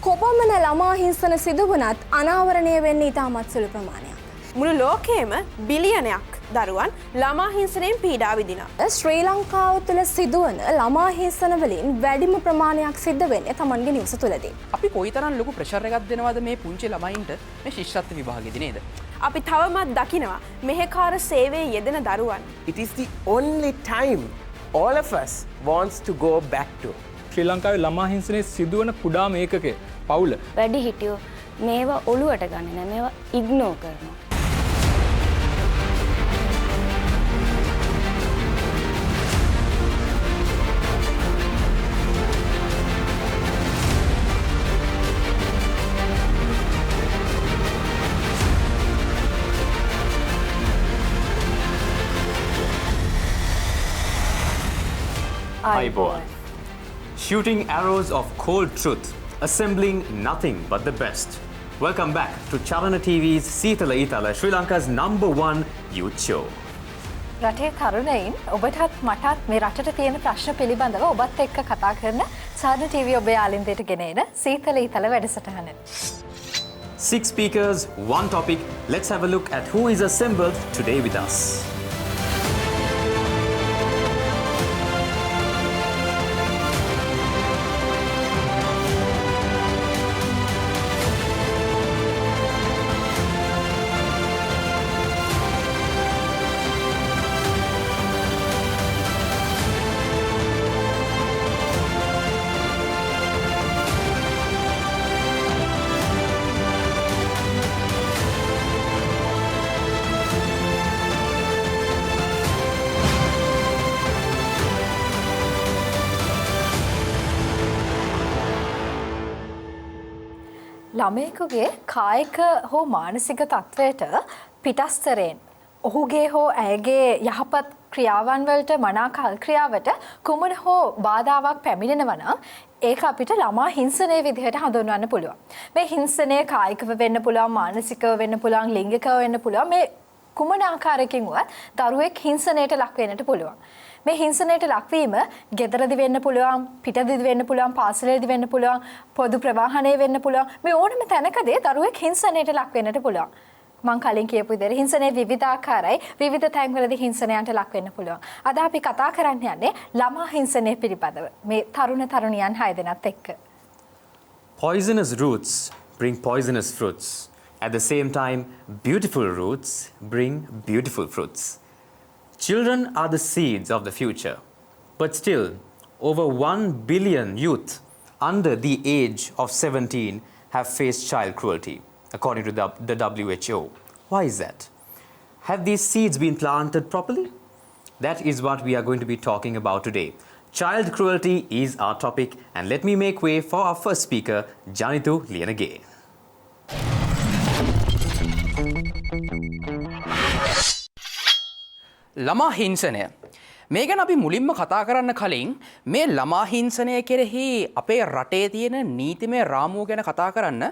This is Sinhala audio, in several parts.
කොපමණ ළමා හිංසන සිදු වුණත් අනාවරණය වෙන්නේ ඉතාමත් සුළු ප්‍රමාණයක්. මුළු ලෝකයේම බිලියනයක් දරුවන් ළමා හිංසනයෙන් පීඩා විඳිනවා. ශ්‍රී ලංකාව තුළ සිදුවන ළමා හිංසන වලින් වැඩිම ප්‍රමාණයක් සිද්ධ වෙන්නේ තමන්ගේ නිවස තුළදී. අපි කොයිතරම් ලොකු ප්‍රෙෂර් එකක් දෙනවද මේ පුංචි ළමයින්ට මේ ශිෂ්‍යත්ව විභාගෙදී නේද? අපි තවමත් දකිනවා මෙහෙකාර සේවයේ යෙදෙන දරුවන්. It is the only time all of us wants to go back to. ශ්‍රී ලංකාවේ ළමා හිංසනයේ සිදුවන කුඩාම ඒකකයේ පවුල වැඩි හිටියෝ මේවා ඔලුවට ගන්නේ නැහැ. මේවා ඉග්නෝර් කරනවා. Highborn. Shooting arrows of cold truth, assembling nothing but the best. Welcome back to Chalana TV's Seethala Ithala, Sri Lanka's #1 youth show. රටේ තරුණයින් ඔබටත් මටත් මේ රටට තියෙන ප්‍රශ්න පිළිබඳව ඔබත් එක්ක කතා කරන චාලන ටීවී ඔබේ ආලින්දයට ගෙන එන සීතල ඊතල වැඩසටහන. 6 speakers, 1 topic. Let's have a look at who is assembled today with us. ළමයෙකුගේ කායික හෝ මානසික තත්වයට පිටස්තරයෙන් ඔහුගේ හෝ ඇයගේ යහපත් ක්‍රියාවන් වලට මනා කල් ක්‍රියාවට කුමන හෝ බාධාවක් පැමිණෙනවා නම් ඒක අපිට ළමා හිංසනයේ විදිහට හඳුන්වන්න පුළුවන්. මේ හිංසනය කායිකව වෙන්න පුළුවන්, මානසිකව වෙන්න පුළුවන්, ලිංගිකව වෙන්න පුළුවන්. මේ කුමන ආකාරයකින් වුවත් දරුවෙක් හිංසනයට ලක් වෙන්නට පුළුවන්. මේ හිංසනයට ලක්වීම ගෙදරදි වෙන්න පුළුවන්, පිටදි වෙන්න පුළුවන්, පාසලේදි වෙන්න පුළුවන්, පොදු ප්‍රවාහනයේ වෙන්න පුළුවන්. මේ ඕනම තැනකදී දරුවෙක් හිංසනයට ලක් වෙන්නට පුළුවන්. මං කලින් කියපු විදිහට හිංසනයේ විවිධාකාරයි, විවිධ තැන්වලදී හිංසනයන්ට ලක් වෙන්න පුළුවන්. අද අපි කතා කරන්න යන්නේ ළමා හිංසනය පිළිබඳව. මේ තරුණ තරුණියන් 6 දෙනාත් එක්ක. Poisonous roots bring poisonous fruits. At the same time, beautiful roots bring beautiful fruits. Children are the seeds of the future. But still, over 1 billion youth under the age of 17 have faced child cruelty, according to the WHO. Why is that? Have these seeds been planted properly? That is what we are going to be talking about today. Child cruelty is our topic, and let me make way for our first speaker, Janithu Liyanage. ළමා හිංසනය. මේ ගැන අපි මුලින්ම කතා කරන්න කලින් මේ ළමා හිංසනය කෙරෙහි අපේ රටේ තියෙන නීතිමය රාමුව ගැන කතා කරන්න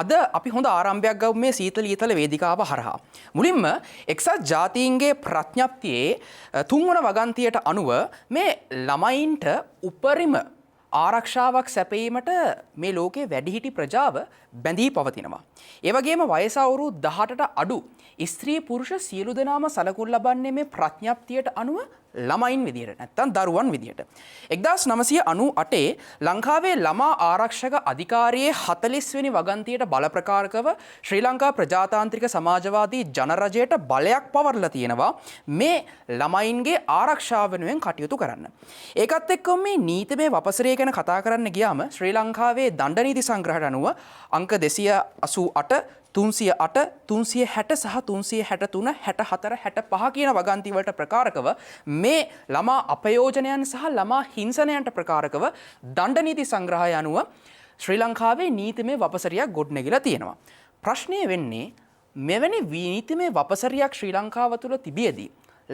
අද අපි හොඳ ආරම්භයක් ගමු මේ සීතල ඊතල වේදිකාව හරහා. මුලින්ම එක්සත් ජාතීන්ගේ ප්‍රඥප්තියේ 3 වන වගන්තියට අනුව මේ ළමයින්ට උපරිම ආරක්ෂාවක් සැපීමට මේ ලෝකයේ වැඩිහිටි ප්‍රජාව බැඳී පවතිනවා. ඒ වගේම වයස අවුරුදු 18ට අඩු ස්ත්‍රී පුරුෂ සියලු දෙනාම සලකුණු ලබන්නේ මේ ප්‍රඥප්තියට අනුව ළමයින් විදියට නැත්නම් දරුවන් විදියට. 1998 ලංකාවේ ළමා ආරක්ෂක අධිකාරියේ 40 වෙනි වගන්තියට බල ප්‍රකාරකව ශ්‍රී ලංකා ප්‍රජාතාන්ත්‍රික සමාජවාදී ජනරජයට බලයක් පවරලා තියෙනවා මේ ළමයින්ගේ ආරක්ෂාව වෙනුවෙන් කටයුතු කරන්න. ඒකත් එක්කම මේ නීතිමය වපසරිය ගැන කතා කරන්න ගියාම ශ්‍රී ලංකාවේ දණ්ඩ නීති සංග්‍රහයට අනුව අංක 288 308 360 සහ 363 64 65 කියන වගන්ති වලට ප්‍රකාරකව මේ ළමා අපයෝජනයන් සහ ළමා හිංසනයන්ට ප්‍රකාරකව දණ්ඩ නීති සංග්‍රහය අනුව ශ්‍රී ලංකාවේ නීතිමය වපසරියක් ගොඩනැගිලා තියෙනවා. ප්‍රශ්නය වෙන්නේ මෙවැනි නීතිමය වපසරියක් ශ්‍රී ලංකාව තුළ තිබියදී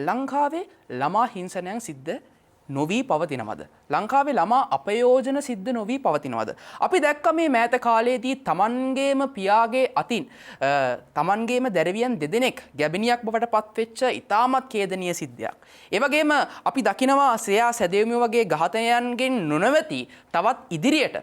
ලංකාවේ ළමා හිංසනයන් සිද්ධ නොවී පවතිනවද? ලංකාවේ ළමා අපයෝජන සිද්ධ නොවී පවතිනවද? අපි දැක්ක මේ මෑත කාලයේදී තමන්ගේම පියාගේ අතින් තමන්ගේම දැරිවියන් දෙදෙනෙක් ගැබිනියක් බවට පත්වෙච්ච ඉතාමත් ඛේදනීය සිද්ධියක්. ඒ වගේම අපි දකිනවා සෙයා සැදෙව්මිය වගේ ඝාතනයන්ගෙන් නොනවති තවත් ඉදිරියට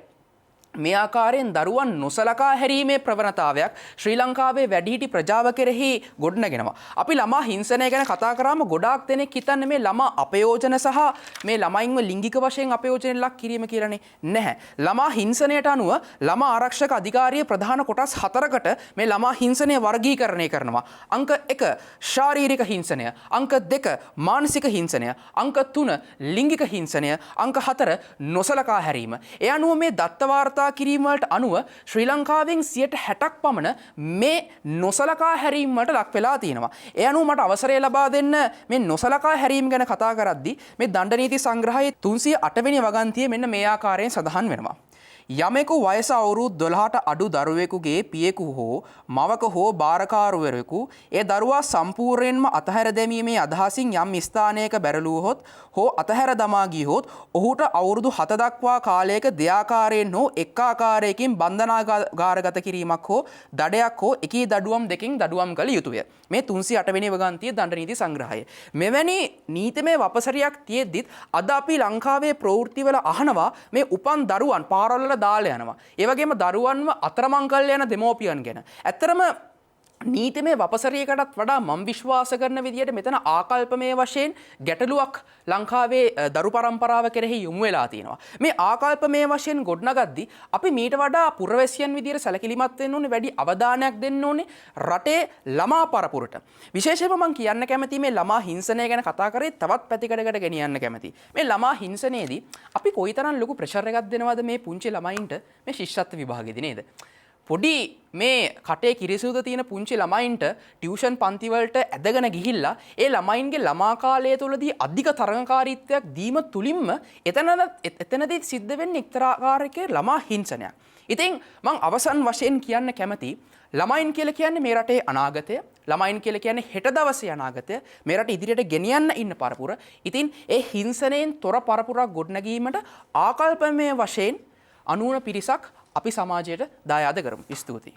මේ ආකාරයෙන් දරුවන් නොසලකා හැරීමේ ප්‍රවණතාවයක් ශ්‍රී ලංකාවේ වැඩිහිටි ප්‍රජාව කෙරෙහි ගොඩනගෙනවා. අපි ළමා හිංසනය ගැන කතා කරාම ගොඩාක් දෙනෙක් හිතන්නේ මේ ළමා අපයෝජන සහ මේ ළමයින්ව ලිංගික වශයෙන් අපයෝජනයට ලක් කිරීම කියලානේ. නැහැ. ළමා හිංසනයට අනුව ළමා ආරක්ෂක අධිකාරියේ ප්‍රධාන කොටස් 4කට මේ ළමා හිංසනය වර්ගීකරණය කරනවා. අංක 1 ශාරීරික හිංසනය, අංක 2 මානසික හිංසනය, අංක 3 ලිංගික හිංසනය, අංක 4 නොසලකා හැරීම. ඒ අනුව මේ දත්ත වාර්තා කිරීම වලට අනුව ශ්‍රී ලංකාවෙන් 60% පමණ මේ නොසලකා හැරීම වලට ලක් වෙලා තියෙනවා. ඒ අනුව මට අවසරය ලබා දෙන්න මේ නොසලකා හැරීම ගැන කතා කරද්දී මේ දණ්ඩ නීති සංග්‍රහයේ 308 වෙනි වගන්තියේ මෙන්න මේ ආකාරයෙන් සඳහන් වෙනවා. යමෙකු වයස අවුරුදු 12ට අඩු දරුවෙකුගේ පියෙකු හෝ මවක හෝ බාරකාරවරයෙකු ඒ දරුවා සම්පූර්ණයෙන්ම අතහැර දැමීමේ අදහසින් යම් ස්ථානයක බැරළුවහොත් හෝ අතහැර දමා ගියහොත් ඔහුට අවුරුදු 7 දක්වා කාලයක දෙආකාරයෙන් හෝ එක් ආකාරයකින් බන්ධනාගාරගත කිරීමක් හෝ දඩයක් හෝ එකී දඩුවම් දෙකින් දඩුවම් කළ යුතුය. මේ 308 වෙනි වගන්තියේ දණ්ඩ නීති සංග්‍රහය. මෙවැනි නීතිමය වපසරියක් තියෙද්දිත් අද අපි ලංකාවේ ප්‍රවෘත්තිවල අහනවා මේ උපන් දරුවන් පාරවල දාලා යනවා. ඒ වගේම දරුවන්ව අතරමං කරලා යන දෙමෝපියන් ගැන. ඇත්තරම නීතිමය වපසරියකටත් වඩා මම විශ්වාස කරන විදිහට මෙතන ආකල්පමය වශයෙන් ගැටලුවක් ලංකාවේ දරු පරම්පරාව කෙරෙහි යොමු වෙලා තියෙනවා. මේ ආකල්පමය වශයෙන් ගොඩනගද්දී අපි මීට වඩා පුරවැසියන් විදිහට සැලකිලිමත් වෙන්න ඕනේ, වැඩි අවධානයක් දෙන්න ඕනේ රටේ ළමා පරපුරට. විශේෂයෙන්ම මම කියන්න කැමති මේ ළමා හිංසනය ගැන කතා කරේ තවත් පැතිකඩකට ගෙනියන්න කැමති. මේ ළමා හිංසනයේදී අපි කොයිතරම් ලොකු ප්‍රෙෂර් එකක් දෙනවද මේ පුංචි ළමයින්ට මේ ශිෂ්‍යත්ව විභාගෙදී නේද? පොඩි මේ කටේ කිරිසුද තියෙන පුංචි ළමයින්ට ටියුෂන් පන්තිවලට ඇදගෙන ගිහිල්ලා ඒ ළමයින්ගේ ළමා කාලය තුළදී අධික තරඟකාරීත්වයක් දීම තුලින්ම එතනදී සිද්ධ වෙන්නේ එක්තරා ආකාරයක ළමා හිංසනයක්. ඉතින් මම අවසන් වශයෙන් කියන්න කැමති ළමයින් කියලා කියන්නේ මේ රටේ අනාගතය. ළමයින් කියලා කියන්නේ හෙට දවසේ අනාගතය. මේ රට ඉදිරියට ගෙනියන්න ඉන්න පරපුර. ඉතින් ඒ හිංසනයෙන් තොර පරපුරක් ගොඩනැගීමට ආකල්පමය වශයෙන් අනුවන පිරිසක් අපි සමාජයට දායාද කරමු. ස්තුතියි.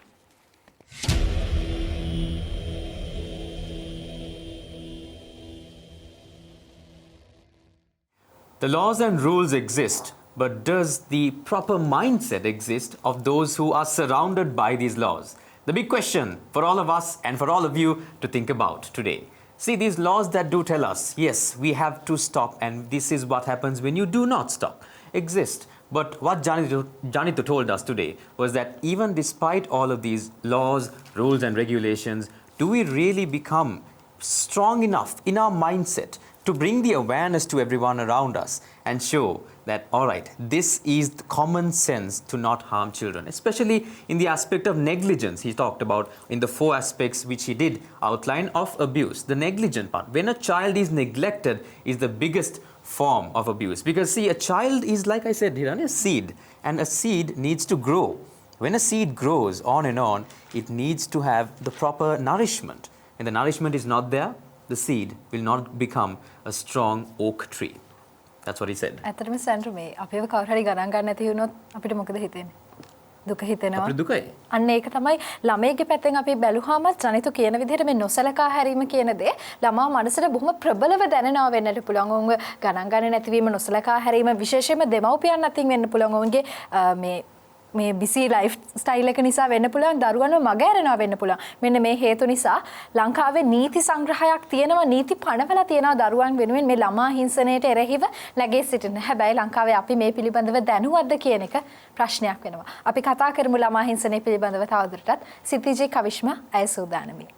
The laws and rules exist, but does the proper mindset exist of those who are surrounded by these laws? The big question for all of us and for all of you to think about today. See, these laws that do tell us, yes, we have to stop, and this is what happens when you do not stop, exist. But what Janitha told us today was that even despite all of these laws, rules and regulations, do we really become strong enough in our mindset to bring the awareness to everyone around us and show that, all right, this is the common sense to not harm children, especially in the aspect of negligence. He talked about in the 4 aspects which he did outline of abuse. The negligent part, when a child is neglected, is the biggest form of abuse. Because see, a child is, like I said, a seed, and a seed needs to grow. When a seed grows on, it needs to have the proper nourishment. When the nourishment is not there, the seed will not become a strong oak tree. That's what he said. ඇත්තටම සෙන්ටර් මේ අපේව කවුරු හරි ගණන් ගන්න නැති වුණොත් අපිට මොකද හිතෙන්නේ? දුක හිතෙනවා. අපිට දුකයි. අන්න ඒක තමයි ළමයිගේ පැත්තෙන් අපි බැලුවාම ජනිතු කියන විදිහට මේ නොසලකා හැරීම කියන දේ ළමා මනසට බොහොම ප්‍රබලව දැනෙනවා වෙන්නට පුළුවන්. ඔවුන්ව ගණන් ගන්න නැතිවීම නොසලකා හැරීම විශේෂයෙන්ම දෙමව්පියන් අතින් වෙන්න පුළුවන්. ඔවුන්ගේ මේ බිසි ලයිෆ් ස්ටයිල් එක නිසා වෙන්න පුළුවන්, දරුවන්ව මග ඇරෙනවා වෙන්න පුළුවන්. මෙන්න මේ හේතු නිසා ලංකාවේ නීති සංග්‍රහයක් තියෙනවා, නීති පනවලා තියෙනවා දරුවන් වෙනුවෙන් මේ ළමා හිංසනයට එරෙහිව නැගී සිටින. හැබැයි ලංකාවේ අපි මේ පිළිබඳව දැනුවත්ද කියන එක ප්‍රශ්නයක් වෙනවා. අපි කතා කරමු ළමා හිංසනය පිළිබඳව තවදුරටත්. සිතිජේ කවිශ්ම අය සූදානම්යි.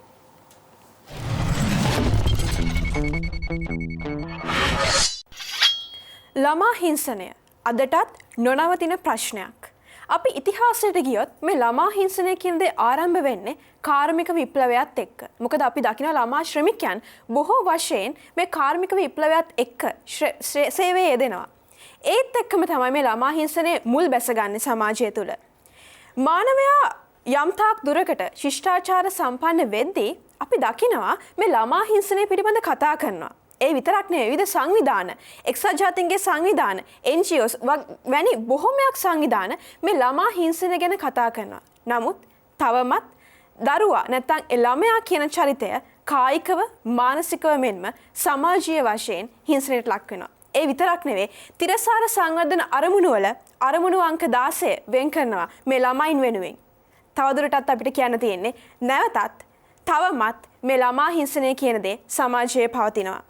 ළමා හිංසනය අදටත් නොනවතින ප්‍රශ්නයක්. අපි ඉතිහාසයට ගියොත් මේ ළමා හිංසනය කියන දේ ආරම්භ වෙන්නේ කාර්මික විප්ලවයත් එක්ක. මොකද අපි දකින ළමා ශ්‍රමිකයන් බොහෝ වශයෙන් මේ කාර්මික විප්ලවයත් එක්ක සේවයේ යෙදෙනවා. ඒත් එක්කම තමයි මේ ළමා හිංසනය මුල් බැසගන්නේ සමාජය තුළ. මානවයා යම් තාක් දුරකට ශිෂ්ටාචාර සම්පන්න වෙද්දී අපි දකිනවා මේ ළමා හිංසනය පිළිබඳ කතා කරනවා. ඒ විතරක් නෙවෙයි, විවිධ සංවිධාන, එක්සත් ජාතීන්ගේ සංවිධාන, NGOs වැනි බොහොමයක් සංවිධාන මේ ළමා හිංසනය ගැන කතා කරනවා. නමුත් තවමත් දරුවා නැත්නම් ඒ ළමයා කියන චරිතය කායිකව, මානසිකව මෙන්ම සමාජීය වශයෙන් හිංසනයට ලක් වෙනවා. ඒ විතරක් නෙවෙයි තිරසාර සංවර්ධන අරමුණු වල අරමුණු අංක 16 වෙන් කරනවා මේ ළමයින් වෙනුවෙන්. තවදුරටත් අපිට කියන්න තියෙන්නේ නැවතත් තවමත් මේ ළමා හිංසනය කියන දේ සමාජයේ පවතිනවා.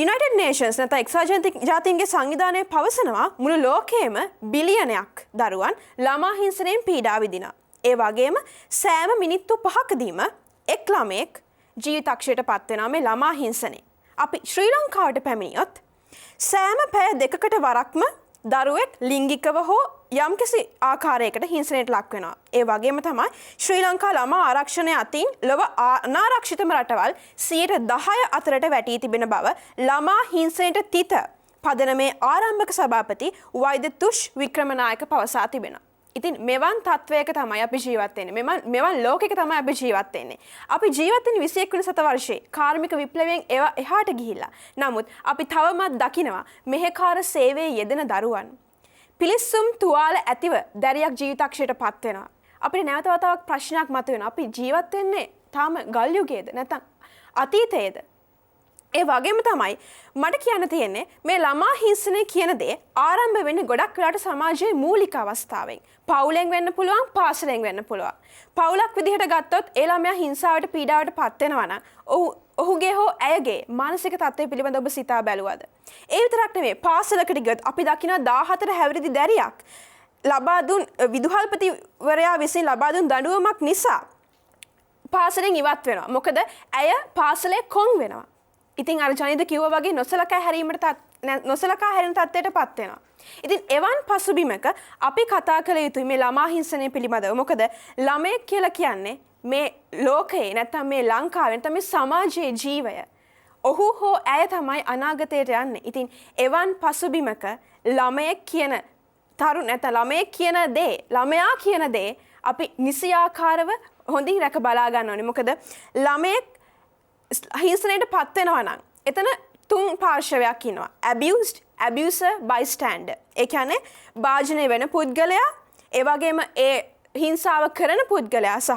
United Nations නැත්නම් එක්සත් ජාතීන්ගේ සංවිධානය පවසනවා මුළු ලෝකයේම බිලියනයක් දරුවන් ළමා හිංසනයෙන් පීඩා විඳිනවා. ඒ වගේම සෑම මිනිත්තු 5කදීම එක් ළමයෙක් ජීවිතක්ෂයට පත් වෙනවා මේ ළමා හිංසනයෙන්. අපි ශ්‍රී ලංකාවට පැමිණියොත් සෑම පැය දෙකකට වරක්ම දරුවෙක් ලිංගිකව හෝ යම්කිසි ආකාරයකට හිංසනයට ලක් වෙනවා. ඒ වගේම තමයි ශ්‍රී ලංකා ළමා ආරක්ෂණය අතින් ලොව අනාරක්ෂිතම රටවල් 10% අතරට වැටී තිබෙන බව ළමා හිංසනයට තිත පදනමේ ආරම්භක සභාපති වෛද්‍ය තුෂ් වික්‍රමනායක පවසා තිබෙනවා. ඉතින් මෙවන් තත්වයක තමයි අපි ජීවත් වෙන්නේ. මෙවන් ලෝකයක තමයි අපි ජීවත් වෙන්නේ. අපි ජීවත් වෙන්නේ 21 වෙනි සතවර්ෂයේ කාර්මික විප්ලවයෙන් එහාට ගිහිල්ලා. නමුත් අපි තවමත් දකිනවා මෙහෙකාර සේවයේ යෙදෙන දරුවන් පිලිස්සුම් තුවාල ඇතිව දැරියක් ජීවිතක්ෂයට පත් වෙනවා. අපිට නැවත වතාවක් ප්‍රශ්නයක් මතුවෙනවා. අපි ජීවත් වෙන්නේ තාම ගල් යුගයේද නැත්නම් අතීතයේද? ඒ වගේම තමයි මට කියන්න තියෙන්නේ මේ ළමා හිංසනය කියන දේ ආරම්භ වෙන්නේ ගොඩක් වෙලාට සමාජයේ මූලික අවස්ථාවෙන්. පවුලෙන් වෙන්න පුළුවන්, පාසලෙන් වෙන්න පුළුවන්. පවුලක් විදිහට ගත්තොත් ඒ ළමයා හිංසාවට පීඩාවට පත් වෙනවා නම් ඔහුගේ හෝ ඇයගේ මානසික තත්ත්වය පිළිබඳව ඔබ සිතා බැලුවද? ඒ විතරක් නෙවෙයි පාසලකට ගියොත් අපි දකිනවා 14 හැවිරිදි දැරියක් ලබා දුන් විදුහල්පතිවරයා විසින් ලබා දුන් දඬුවමක් නිසා පාසලෙන් ඉවත් වෙනවා. මොකද ඇය පාසලේ කොන් වෙනවා. ඉතින් අර ජනිත කිව්වා වගේ නොසලකා හැරෙන තත්ත්වයට පත් වෙනවා. ඉතින් එවන් පසුබිමක අපි කතා කළ යුතුයි මේ ළමා හිංසනය පිළිබඳව. මොකද ළමයෙක් කියලා කියන්නේ මේ ලෝකයේ නැත්නම් මේ ලංකාවේ නැත්නම් මේ සමාජයේ ජීවය. ඔහු හෝ ඇය තමයි අනාගතයට යන්නේ. ඉතින් එවන් පසුබිමක ළමයෙක් කියන තරුණ නැත්නම් ළමයෙක් කියන දේ, ළමයා කියන දේ අපි නිසියාකාරව හොඳින් රැක බලා ගන්න ඕනේ. මොකද ළමයෙක් හිංසනයට පත් වෙනවා නම් එතන තුන් පාර්ශවයක් ඉන්නවා. abused, abuser, bystander. ඒ කියන්නේ භාජනය වෙන පුද්ගලයා, ඒ වගේම ඒ හිංසාව කරන පුද්ගලයා සහ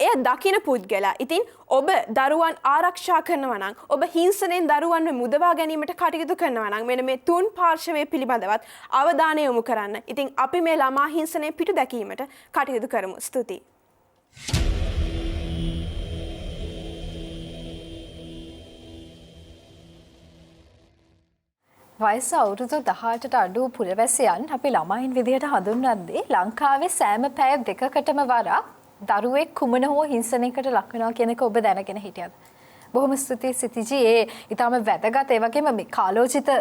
එය දකින පුද්ගලයා. ඉතින් ඔබ දරුවන් ආරක්ෂා කරනවා නම්, ඔබ හිංසනයෙන් දරුවන්ව මුදවා ගැනීමට කටයුතු කරනවා නම් මෙන්න මේ තුන් පාර්ශවයේ පිළිබඳවත් අවධානය යොමු කරන්න. ඉතින් අපි මේ ළමා හිංසනය පිටු දැකීමට කටයුතු කරමු. ස්තුතියි. වයස අවුරුදු 18ට අඩු පුරවැසියන් අපි ළමයින් විදිහට හඳුන්වද්දී ලංකාවේ සෑම පැය දෙකකටම වරක් දරුවෙක් කුමන හෝ හිංසනයකට ලක් වෙනවා කියන එක ඔබ දැනගෙන හිටියද? බොහොම ස්තුතියි සිතිජී. ඒ ඊටම වැදගත් ඒ වගේම මේ කාලෝචිත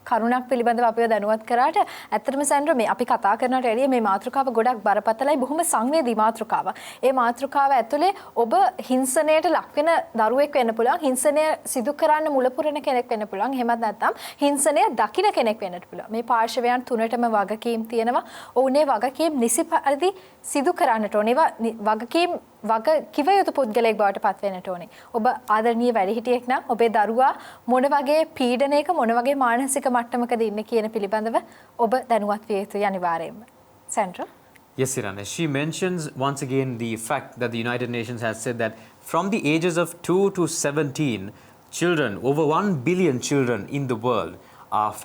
කරුණක් පිළිබඳව අපිව දැනුවත් කරාට ඇත්තටම සැන්ඩ්‍රෝ මේ අපි කතා කරනට එළිය මේ මාතෘකාව ගොඩක් බරපතලයි, බොහොම සංවේදී මාතෘකාවක්. ඒ මාතෘකාව ඇතුලේ ඔබ හිංසනයට ලක් වෙන දරුවෙක් වෙන්න පුළුවන්, හිංසනය සිදු කරන්න මුලපුරන කෙනෙක් වෙන්න පුළුවන්, එහෙමත් නැත්නම් හිංසනය දකින කෙනෙක් වෙන්නත් පුළුවන්. මේ පාර්ශවයන් තුනටම වගකීම් තියෙනවා. ඔවුනේ වගකීම් නිසි පරිදි සිදු කරන්නට ඕනේ. වගකීම් වග කිව යුතු පුද්ගලයෙක් බවට පත් වෙන්නට ඕනේ. ඔබ ආදරණීය වැඩිහිටියෙක් නම් ඔබේ දරුවා මොන වගේ පීඩනයක මොන වගේ මානසික මට්ටමකද ඉන්නේ කියන පිළිබඳව ඔබ දැනුවත් විය යුතුයි අනිවාර්යයෙන්ම. Sandra? Yes, Irana. She mentions once again the fact that the United Nations has said that from the ages of 2 to 17, children, over 1 billion children in the world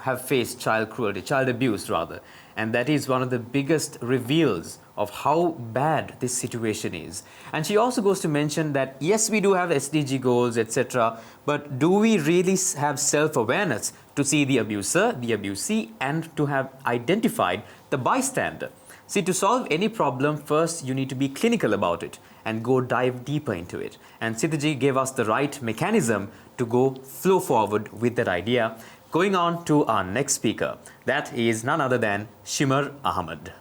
have faced child cruelty, child abuse rather. And that is one of the biggest reveals of how bad this situation is. And she also goes to mention that yes, we do have SDG goals, etc. But do we really have self-awareness to see the abuser, the abusee, and to have identified the bystander? See, to solve any problem, first you need to be clinical about it and go dive deeper into it. And Sitaji gave us the right mechanism to go flow forward with that idea. Going on to our next speaker, that is none other than Shimar Ahmed.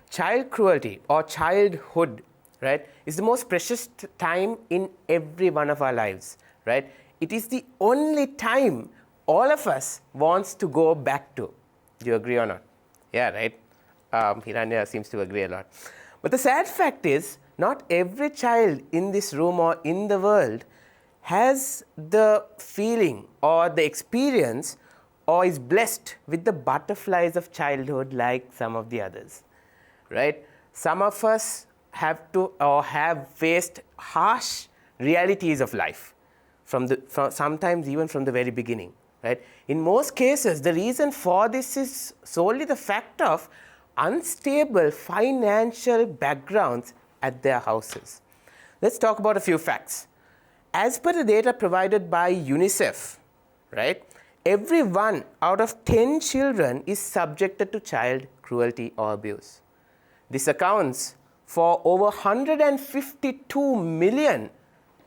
Child cruelty or childhood, right, is the most precious time in every one of our lives, right? It is the only time all of us wants to go back to. Do you agree or not? Yeah, right? Hiranya seems to agree a lot. But the sad fact is, not every child in this room or in the world has the feeling or the experience or is blessed with the butterflies of childhood like some of the others, right? Some of us have to or have faced harsh realities of life, sometimes even from the very beginning. Right? In most cases, the reason for this is solely the fact of unstable financial backgrounds at their houses. Let's talk about a few facts. As per the data provided by UNICEF, right, every 1 out of 10 children is subjected to child cruelty or abuse. This accounts for over 152 million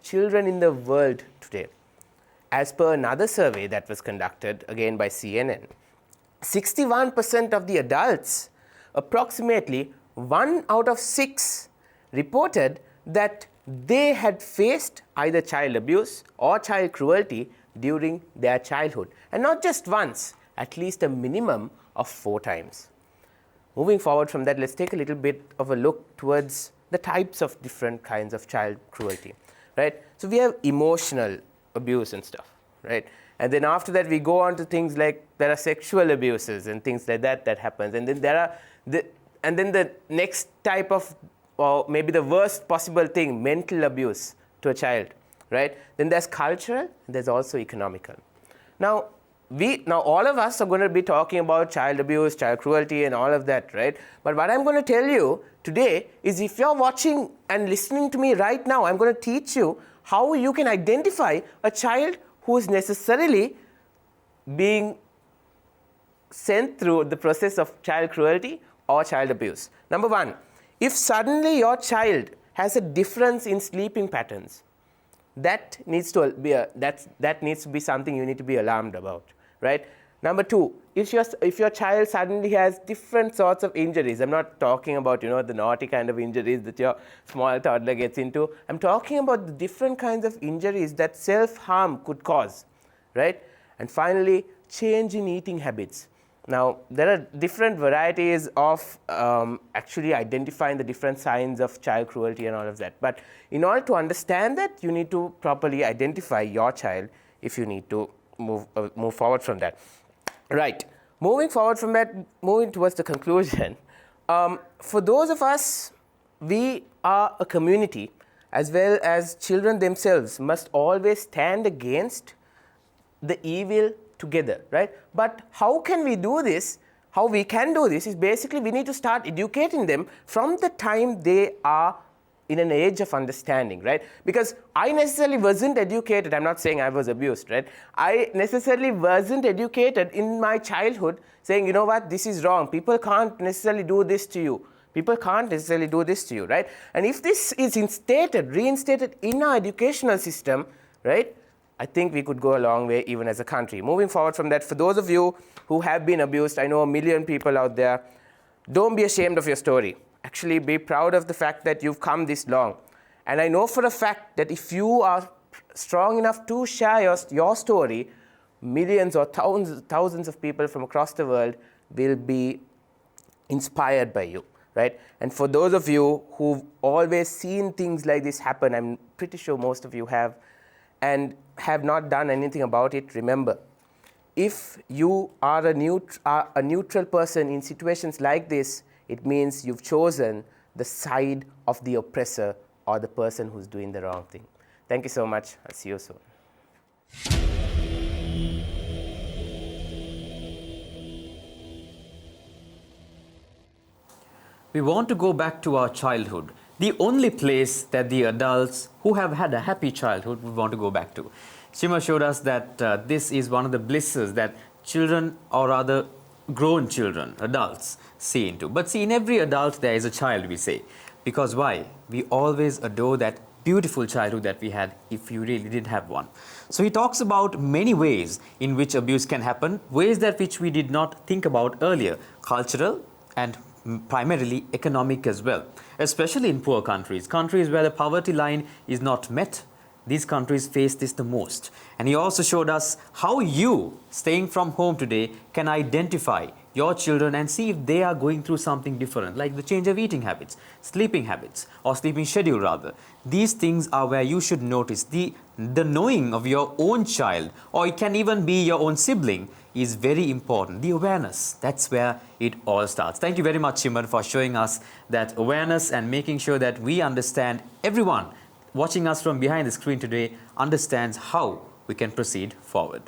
children in the world today. As per another survey that was conducted, again by CNN, 61% of the adults, approximately 1 out of 6, reported that they had faced either child abuse or child cruelty during their childhood. And not just once, at least a minimum of 4 times. Moving forward from that, let's take a little bit of a look towards the types of different kinds of child cruelty. Right? So we have emotional abuse and stuff, right? And then after that, we go on to things like there are sexual abuses and things like that happens. And then there are the next type of, or maybe the worst possible thing, mental abuse to a child, right? Then there's cultural, and there's also economical. Now all of us are going to be talking about child abuse, child cruelty, and all of that, right? But what I'm going to tell you today is, if you're watching and listening to me right now, I'm going to teach you how you can identify a child who is necessarily being sent through the process of child cruelty or child abuse. Number 1, if suddenly your child has a difference in sleeping patterns, that needs to be something you need to be alarmed about, right? Number 2, if your child suddenly has different sorts of injuries, I'm not talking about, the naughty kind of injuries that your small toddler gets into. I'm talking about the different kinds of injuries that self-harm could cause, right? And finally, change in eating habits. Now, there are different varieties of actually identifying the different signs of child cruelty and all of that. But in order to understand that, you need to properly identify your child if you need to move forward from that. Right. Moving forward from that, moving towards the conclusion. For those of us, we are a community, as well as children themselves must always stand against the evil together, right? But how can we do this? How we can do this is basically we need to start educating them from the time they are in an age of understanding, right? Because I necessarily wasn't educated. I'm not saying I was abused, right? I necessarily wasn't educated in my childhood saying, you know what, this is wrong. People can't necessarily do this to you. People can't necessarily do this to you, right? And if this is reinstated in our educational system, right, I think we could go a long way even as a country. Moving forward from that, for those of you who have been abused, I know 1 million people out there, don't be ashamed of your story. Actually, be proud of the fact that you've come this long. And I know for a fact that if you are strong enough to share your story, millions or thousands of people from across the world will be inspired by you, right? And for those of you who've always seen things like this happen, I'm pretty sure most of you have, and have not done anything about it, remember, if you are a neutral person in situations like this, it means you've chosen the side of the oppressor or the person who's doing the wrong thing. Thank you so much. I'll see you soon. We want to go back to our childhood, the only place that the adults who have had a happy childhood would want to go back to. Shima showed us that this is one of the blisses that children, or rather grown children, adults, see into. But see, in every adult there is a child, we say. Because why? We always adore that beautiful childhood that we had if you really did have one. So he talks about many ways in which abuse can happen, ways that which we did not think about earlier, cultural and primarily economic as well, especially in poor countries where the poverty line is not met. These countries face this the most. And he also showed us how you, staying from home today, can identify your children and see if they are going through something different, like the change of eating habits, sleeping habits, or sleeping schedule rather. These things are where you should notice. The knowing of your own child, or it can even be your own sibling, is very important. The awareness, that's where it all starts. Thank you very much, Shimon, for showing us that awareness and making sure that we understand everyone watching us from behind the screen today understands how we can proceed forward.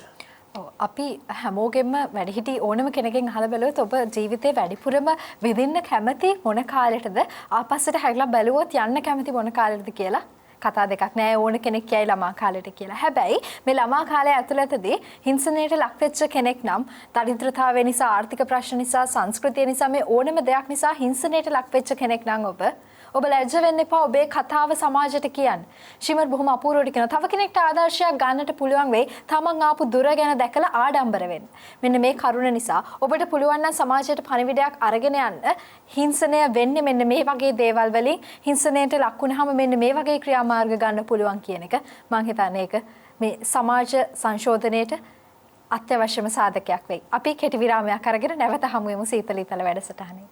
අපි හැමෝගෙම වැඩිහිටි ඕනම කෙනකින් අහලා බැලුවොත් ඔබ ජීවිතේ වැඩිපුරම විඳින්න කැමති මොන කාලෙටද ආපස්සට හැරිලා බැලුවොත් යන්න කැමති මොන කාලෙටද කියලා කතා දෙකක් නෑ ඕන කෙනෙක් කියයි ළමා කාලෙට කියලා. හැබැයි මේ ළමා කාලය ඇතුළතදී හිංසනයට ලක් වෙච්ච කෙනෙක් නම් දරිද්‍රතාවය නිසා ආර්ථික ප්‍රශ්න නිසා සංස්කෘතිය නිසා මේ ඕනම දෙයක් නිසා හිංසනයට ලක් වෙච්ච කෙනෙක් නම් ඔබ ලැජ්ජ වෙන්න එපා ඔබේ කතාව සමාජයට කියන්න. ශිමර් බොහොම අපූර්වවට කියනවා. තව කෙනෙක්ට ආදර්ශයක් ගන්නට පුළුවන් වෙයි. තමන් ආපු දුර ගැන දැකලා ආඩම්බර වෙන්න. මෙන්න මේ කරුණ නිසා ඔබට පුළුවන් නම් සමාජයට පණිවිඩයක් අරගෙන යන්න. හිංසනය වෙන්නේ මෙන්න මේ වගේ දේවල් වලින්. හිංසනයට ලක් වුණාම මෙන්න මේ වගේ ක්‍රියාමාර්ග ගන්න පුළුවන් කියන එක මම හිතන්නේ ඒක මේ සමාජ සංශෝධනයේට අත්‍යවශ්‍යම සාධකයක් වෙයි. අපි කෙටි විරාමයක් අරගෙන නැවත හමු වෙමු සීතලීතල වැඩසටහනේ.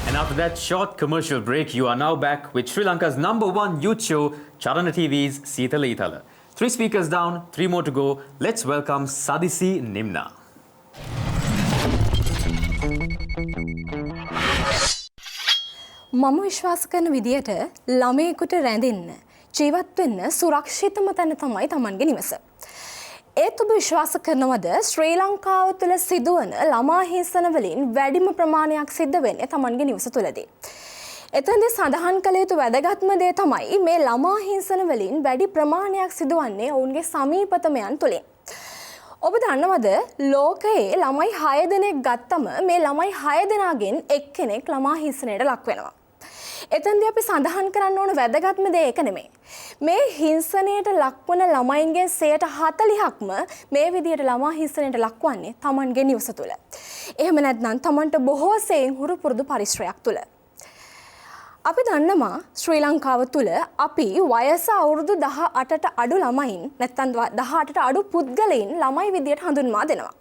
And after that short commercial break, you are now back with Sri Lanka's #1 youth show, Charana TV's Seetala Itala. 3 speakers down, 3 more to go. Let's welcome Sadisi Nimna. මම විශ්වාස කරන විදියට ළමයෙකුට රැඳෙන්න ජීවත් වෙන්න සුරක්ෂිතම තැන තමයි Tamanගේ නිවස. ඒත් ඔබ විශ්වාස කරනවද ශ්‍රී ලංකාව තුළ සිදුවන ළමා හිංසන වලින් වැඩිම ප්‍රමාණයක් සිද්ධ වෙන්නේ Tamanගේ නිවස තුළදී. එතනදී සඳහන් කළ යුතු වැදගත්ම දේ තමයි මේ ළමා හිංසන වලින් වැඩි ප්‍රමාණයක් සිදුවන්නේ ඔවුන්ගේ සමීපතමයන් තුළින්. ඔබ දන්නවද ලෝකයේ ළමයි 6 දෙනෙක් ගත්තම මේ ළමයි 6 දෙනාගෙන් එක්කෙනෙක් ළමා හිංසනයට ලක් වෙනවා. එතෙන්දී අපි සඳහන් කරන්න ඕන වැදගත්ම දේ ඒක නෙමෙයි. මේ හිංසනයට ලක්වන ළමයින්ගේ 40%ක්ම මේ විදියට ළමා හිංසනයට ලක්වන්නේ Tamanගේ නිවස තුළ. එහෙම නැත්නම් Tamanට බොහෝ සෙයින් හුරු පුරුදු පරිශ්‍රයක් තුළ. අපි දන්නවා ශ්‍රී ලංකාව තුළ අපි වයස අවුරුදු 18ට අඩු ළමයින් නැත්නම් 18ට අඩු පුද්ගලයින් ළමයි විදියට හඳුන්වා දෙනවා.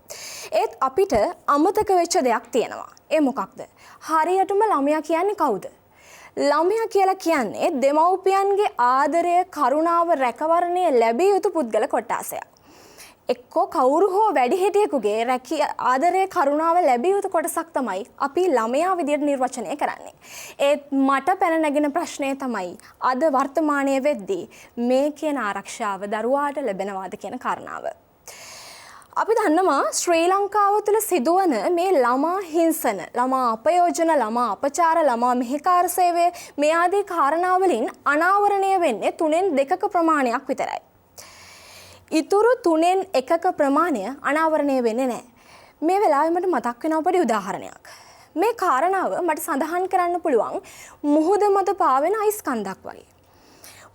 ඒත් අපිට අමතක වෙච්ච දෙයක් තියෙනවා. ඒ මොකක්ද? හරියටම ළමයා කියන්නේ කවුද? ළමයා කියලා කියන්නේ දෙමව්පියන්ගේ ආදරය, කරුණාව, රැකවරණය ලැබිය යුතු පුද්ගල කොටසක්. එක්කෝ කවුරු හෝ වැඩිහිටියෙකුගේ ආදරය, කරුණාව ලැබිය යුතු කොටසක් තමයි අපි ළමයා විදියට නිර්වචනය කරන්නේ. ඒත් මට පැන නැගෙන ප්‍රශ්නය තමයි අද වර්තමානයේ වෙද්දී මේ කියන ආරක්ෂාව දරුවාට ලැබෙනවාද කියන කාරණාව. අපි දන්නවා ශ්‍රී ලංකාව තුළ සිදුවන මේ ළමා හිංසන, ළමා අපයෝජන, ළමා අපචාර, ළමා මෙහෙකාර සේවය මේ ආදී කාරණාවලින් අනාවරණය වෙන්නේ 3න් 2ක ප්‍රමාණයක් විතරයි. ඉතුරු 3න් 1ක ප්‍රමාණය අනාවරණය වෙන්නේ නැහැ. මේ වෙලාවේ මට මතක් වෙන පොඩි උදාහරණයක්. මේ කාරණාව මට සඳහන් කරන්න පුළුවන් මුහුද මත පාවෙන අයිස් කන්දක් වගේ.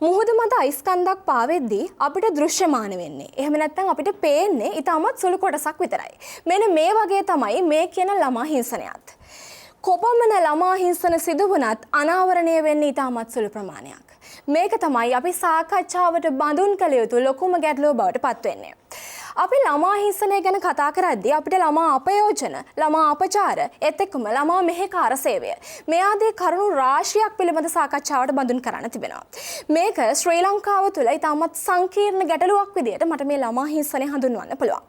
මුහුද මත අයිස් කන්දක් පාවෙද්දී අපිට දෘශ්‍යමාන වෙන්නේ. එහෙම නැත්නම් අපිට පේන්නේ ඊටමත් සුළු කොටසක් විතරයි. මෙන්න මේ වගේ තමයි මේ කියන ළමා හිංසනයත්. කොපමණ ළමා හිංසන සිදු වුණත් අනාවරණය වෙන්නේ ඊටමත් සුළු ප්‍රමාණයක්. මේක තමයි අපි සාකච්ඡාවට බඳුන් කළ යුතු ලොකුම ගැටලුව බවට පත් වෙන්නේ. අපි ළමා හිංසනය ගැන කතා කරද්දී අපිට ළමා අපයෝජන, ළමා අපචාර, ඒත් එක්කම ළමා මෙහෙකාර සේවය මේ ආදී කරුණු රාශියක් පිළිබඳ සාකච්ඡාවට බඳුන් කරන්න තිබෙනවා. මේක ශ්‍රී ලංකාව තුළ ඉතාමත් සංකීර්ණ ගැටලුවක් විදිහට මට මේ ළමා හිංසනය හඳුන්වන්න පුළුවන්.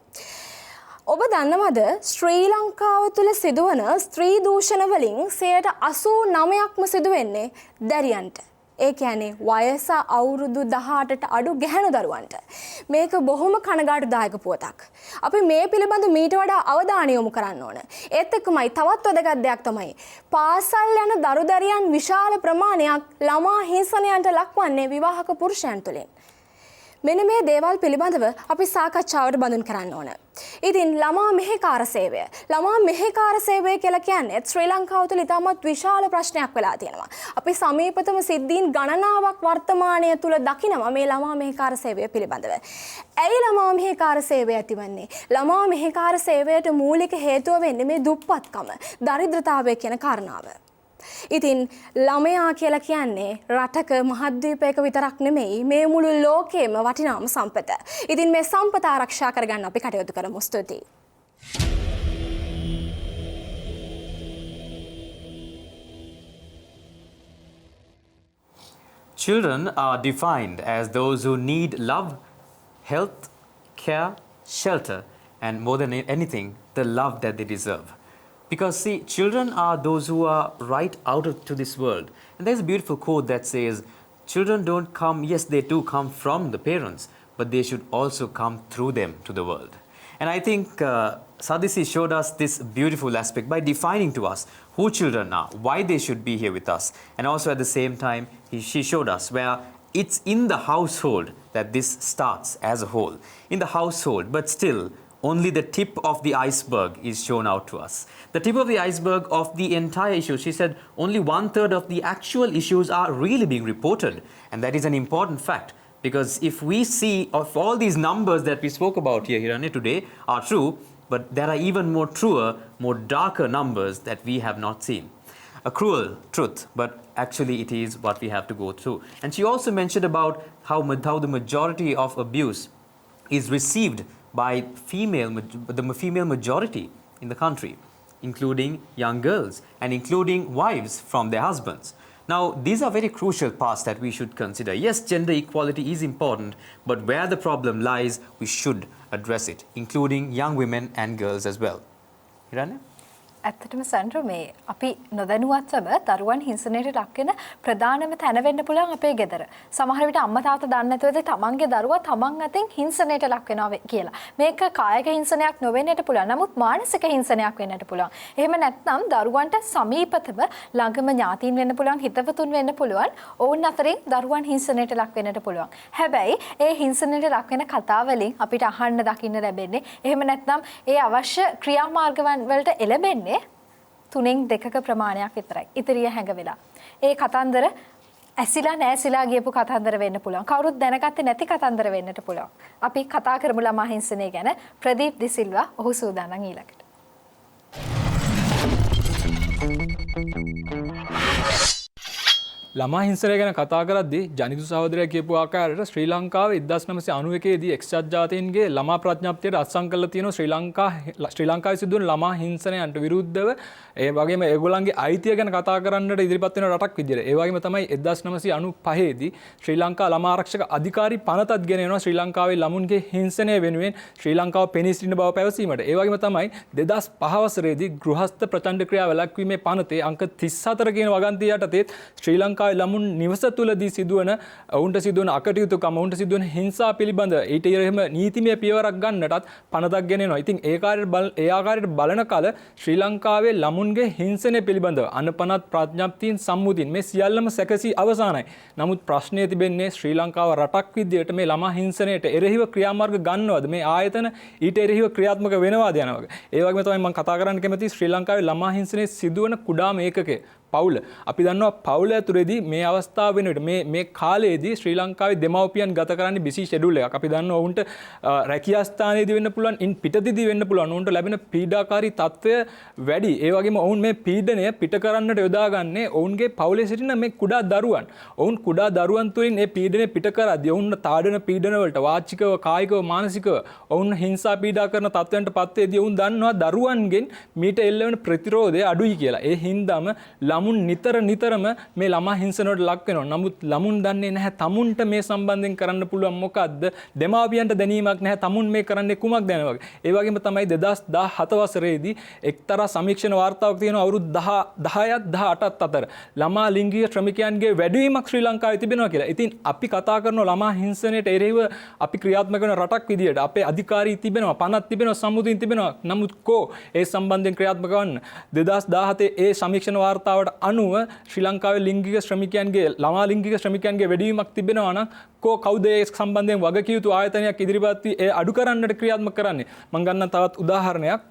ඔබ දන්නවද ශ්‍රී ලංකාව තුළ සිදුවන ස්ත්‍රී දූෂණ වලින් 89%ක්ම සිදු වෙන්නේ දැරියන්ට. ඒ කියන්නේ වයස අවුරුදු 18ට අඩු ගැහැණු දරුවන්ට. මේක බොහොම කනගාටුදායක පුවතක්. අපි මේ පිළිබඳ මීට වඩා අවධානය යොමු කරන්න ඕන. ඒත් එක්කමයි තවත් වැදගත් දෙයක් තමයි පාසල් යන දරු දැරියන් විශාල ප්‍රමාණයක් ළමා හිංසනයන්ට ලක්වන්නේ විවාහක පුරුෂයන් තුළින්. මෙන්න මේ දේවල් පිළිබඳව අපි සාකච්ඡාවට බඳුන් කරන්න ඕන. ඉතින් ළමා මෙහෙකාර සේවය. ළමා මෙහෙකාර සේවය කියලා කියන්නේ ශ්‍රී ලංකාව තුළ ඉතාමත් විශාල ප්‍රශ්නයක් වෙලා තියෙනවා. අපි සමීපතම සිද්ධීන් ගණනාවක් වර්තමානය තුළ දකිනවා මේ ළමා මෙහෙකාර සේවය පිළිබඳව. ඇයි ළමා මෙහෙකාර සේවය ඇතිවන්නේ? ළමා මෙහෙකාර සේවයට මූලික හේතුව වෙන්නේ මේ දුප්පත්කම, දරිද්‍රතාවය කියන කාරණාව. ඉතින් ළමයා කියලා කියන්නේ රටක මහද්වීපයක විතරක් නෙමෙයි මේ මුළු ලෝකෙම වටිනාම සම්පත. ඉතින් මේ සම්පත ආරක්ෂා කරගන්න අපි කටයුතු කරමු. ස්තුතියි. Children are defined as those who need love, health, care, shelter, and more than anything, the love that they deserve. Because see, children are those who are right out to this world. And there's a beautiful quote that says, children don't come, yes, they do come from the parents, but they should also come through them to the world. And I think Sadisi showed us this beautiful aspect by defining to us who children are, why they should be here with us. And also at the same time, she showed us where it's in the household that this starts as a whole. In the household, but still, only the tip of the iceberg is shown out to us. The tip of the iceberg of the entire issue, she said, only 1/3 of the actual issues are really being reported. And that is an important fact. Because if we see of all these numbers that we spoke about here, Hiranya, today are true, but there are even more truer, more darker numbers that we have not seen. A cruel truth, but actually it is what we have to go through. And she also mentioned about how the majority of abuse is received by the female majority in the country, including young girls and including wives from their husbands. Now, these are very crucial parts that we should consider. Yes, gender equality is important, but where the problem lies, we should address it, including young women and girls as well. Hiranya? ඇත්තටම සැන්ඩ්‍රෝ මේ අපි නොදැනුවත්වම දරුවන් හිංසනයට ලක් වෙන ප්‍රධානම තැන වෙන්න පුළුවන් අපේ ගෙදර. සමහර විට අම්මා තාත්තා දන්නේ නැතුවද තමන්ගේ දරුවා තමන් අතින් හිංසනයට ලක් වෙනවා කියලා. මේක කායික හිංසනයක් නොවෙන්නට පුළුවන්. නමුත් මානසික හිංසනයක් වෙන්නට පුළුවන්. එහෙම නැත්නම් දරුවන්ට සමීපතම ළඟම ඥාතීන් වෙන්න පුළුවන්, හිතවතුන් වෙන්න පුළුවන්. ඔවුන් අතරින් දරුවන් හිංසනයට ලක් වෙන්නට පුළුවන්. හැබැයි ඒ හිංසනයට ලක් වෙන කතා වලින් අපිට අහන්න දකින්න ලැබෙන්නේ එහෙම නැත්නම් ඒ අවශ්‍ය ක්‍රියාමාර්ගවන් වලට එළඹෙන්නේ 3-2ක ප්‍රමාණයක් විතරයි. ඉතිරිය හැඟ වෙලා. ඒ කතන්දර ඇසිලා නැසිලා ගියපු කතන්දර වෙන්න පුළුවන්. කවුරුත් දැනගත්තේ නැති කතන්දර වෙන්නට පුළුවන්. අපි කතා කරමු ළමා හිංසනය ගැන. ප්‍රදීප් දිසිල්වා ඔහු සූදානම් ඊළඟට. ළමා හිංසනය ගැන කතා කරද්දී ජනිතු සහෝදරයා කියපු ආකාරයට ශ්‍රී ලංකාවේ 1991 දී එක්සත් ජාතීන්ගේ ළමා ප්‍රඥප්තියට අත්සන් කරලා තියෙනවා ශ්‍රී ලංකාවේ සිදුවන ළමා හිංසනයන්ට විරුද්ධව ඒ වගේම ඒගොල්ලන්ගේ අයිතිය ගැන කතා කරන්නට ඉදිරිපත් වෙන රටක් විදියට. ඒ වගේම තමයි 1995 දී ශ්‍රී ලංකා ළමා ආරක්ෂක අධිකාරී පනතත් ගෙනෙනවා ශ්‍රී ලංකාවේ ළමුන්ගේ හිංසනය වෙනුවෙන් ශ්‍රී ලංකාව පෙනී සිටින බව පැවසීමට. ඒ වගේම තමයි 2005 වසරේදී ගෘහස්ත ප්‍රචණ්ඩ ක්‍රියා වැළැක්වීමේ පනතේ අංක 34 කියන වගන්තිය යටතේ ශ්‍රී ලංකාවේ ළමුන් නිවස තුලදී සිදුවන ඔවුන්ට සිදුවන අකටයුතුකම ඔවුන්ට සිදුවන හිංසා පිළිබඳ ඊට එහෙම නීතිමය පියවරක් ගන්නටත් පනතක් ගෙනෙනවා. ඉතින් ඒ ආකාරයට බලන කල ශ්‍රී ලංකාවේ ළමුන්ගේ හිංසනය පිළිබඳව අනපනත් ප්‍රඥප්තියන් සම්මුතින් මේ සියල්ලම සැකසී අවසానයි. නමුත් ප්‍රශ්නය තිබෙන්නේ ශ්‍රී ලංකාව රටක් විදියට මේ ළමා හිංසනයට එරෙහිව ක්‍රියාමාර්ග ගන්නවද? මේ ආයතන ඊට එරෙහිව ක්‍රියාත්මක වෙනවාද යන වගේ. ඒ වගේම තමයි මම කතා කරන්න කැමති ශ්‍රී ලංකාවේ ළමා හිංසනයේ සිදුවන කුඩාම ඒකකයේ පවුල. අපි දන්නවා පවුල ඇතුලේදී මේ අවස්ථාව වෙනුවට මේ කාලයේදී ශ්‍රී ලංකාවේ දෙමව්පියන් ගත කරන්නේ බිසි ෂෙඩියුල් එකක්. අපි දන්නවා ඔවුන්ට රැකියා ස්ථානයේදී වෙන්න පුළුවන්, ඉන් පිටතදී වෙන්න පුළුවන්. ඔවුන්ට ලැබෙන පීඩාකාරී තත්ත්වය වැඩි. ඒ වගේම ඔවුන් මේ පීඩනය පිට කරන්නට යොදාගන්නේ ඔවුන්ගේ පවුලේ සිටින මේ කුඩා දරුවන්. ඔවුන් කුඩා දරුවන් තුලින් මේ පීඩනය පිට කරද්දී ඔවුන් තාඩන පීඩන වලට වාචිකව, කායිකව, මානසිකව ඔවුන් හිංසා පීඩා කරන තත්ත්වයන්ට පත් වෙද්දී ඔවුන් දන්නවා දරුවන්ගෙන් මීට එල්ල වෙන ප්‍රතිරෝධය අඩුයි කියලා. ඒ හින්දාම ළමුන් නිතරම මේ ළමා හිංසනවලට ලක් වෙනවා. නමුත් ළමුන් දන්නේ නැහැ තමුන්ට මේ සම්බන්ධයෙන් කරන්න පුළුවන් මොකද්ද? දෙමාපියන්ට දැනීමක් නැහැ තමුන් මේ කරන්නේ කුමක්ද යන වගේ. ඒ වගේම තමයි 2017 වසරේදී එක්තරා සමීක්ෂණ වාර්තාවක් තියෙනවා අවුරුදු 10ත් 18ත් අතර ළමා ලිංගික ශ්‍රමිකයන්ගේ වැඩිවීමක් ශ්‍රී ලංකාවේ තිබෙනවා කියලා. ඉතින් අපි කතා කරන ළමා හිංසනයට එරෙහිව අපි ක්‍රියාත්මක වෙන රටක් විදියට අපේ අධිකාරී තිබෙනවා, පනත් තිබෙනවා, සම්මුතින් තිබෙනවා. නමුත් ඒ සම්බන්ධයෙන් ක්‍රියාත්මක වන්න 2017 ඒ සමීක්ෂණ වාර්තාවට අනුව ශ්‍රී ලංකාවේ ලිංගික ශ්‍රමිකයන්ගේ ළමා ලිංගික ශ්‍රමිකයන්ගේ වැඩිවීමක් තිබෙනවා නම් කවුද ඒ සම්බන්ධයෙන් වගකිය යුතු ආයතනයක් ඉදිරිපත් වී ඒ අඩු කරන්නට ක්‍රියාත්මක කරන්නේ? මම ගන්න තවත් උදාහරණයක්.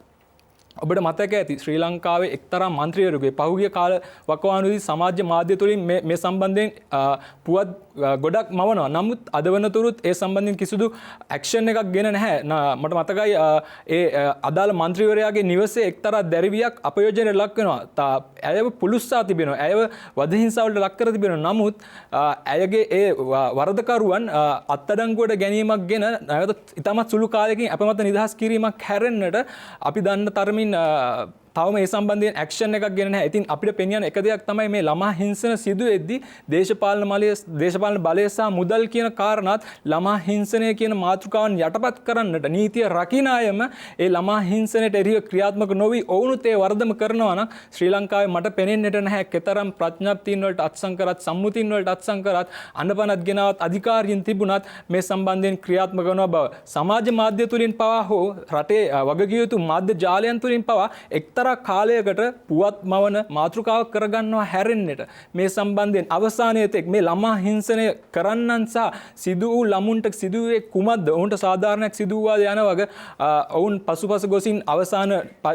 ඔබට මතක ඇති ශ්‍රී ලංකාවේ එක්තරා මන්ත්‍රීවරුගේ පහුගිය කාල වකවානුවේදී සමාජ මාධ්‍ය තුලින් මේ සම්බන්ධයෙන් පුවත් ගොඩක් මවනවා. නමුත් අද වනතුරුත් ඒ සම්බන්ධයෙන් කිසිදු ඇක්ෂන් එකක් ගෙන නැහැ. මට මතකයි ඒ අදාළ මන්ත්‍රීවරයාගේ නිවසේ එක්තරා දැරිවියක් අපයෝජනයට ලක් වෙනවා. ඇයව පුලුස්සා තිබෙනවා. ඇයව වද හිංසාවලට ලක් කර තිබෙනවා. නමුත් ඇයගේ ඒ වරදකරුවන් අත්අඩංගුවට ගැනීමක් ගෙන නැවත ඉතාමත් සුළු කාලයකින් අප මත නිදහස් කිරීමක් හැරෙන්නට අපි දන්න තරමින් තවම ඒ සම්බන්ධයෙන් ඇක්ෂන් එකක් ගෙන නැහැ. ඉතින් අපිට පෙන්වන එක දෙයක් තමයි මේ ළමා හිංසන සිදුවෙද්දී දේශපාලන බලය සහ මුදල් කියන කාරණාත් ළමා හිංසනය කියන මාතෘකාවන් යටපත් කරන්නට නීතිය රකින්න අයම ඒ ළමා හිංසනයට එරෙහිව ක්‍රියාත්මක නොවි ඔවුනුත් ඒ වරදම කරනවා නම් ශ්‍රී ලංකාවේ මට පෙනෙන්නට නැහැ කෙතරම් ප්‍රඥප්තියින් වලට අත්සන් කරත් සම්මුතියින් වලට අත්සන් කරත් අඬපනත් ගෙනවත් අධිකාරියින් තිබුණත් මේ සම්බන්ධයෙන් ක්‍රියාත්මක කරන බව සමාජ මාධ්‍ය තුලින් පවා හෝ රටේ වගකිය යුතු මාධ්‍ය ජාලයන් තුලින් පවා එක්තරා කාලයකට පුවත් මවන මාතෘකාවක් කරගන්නවා හැරෙන්නට මේ සම්බන්ධයෙන් අවසානයේ තෙක් මේ ළමා හිංසනය කරන්නන් සහ සිදු වූ ළමුන්ට සිදුවේ කුමක්ද ඔවුන්ට සාධාරණයක් සිදු වූවාද යන වගේ ඔවුන් පසුපස ගොසින් අවසාන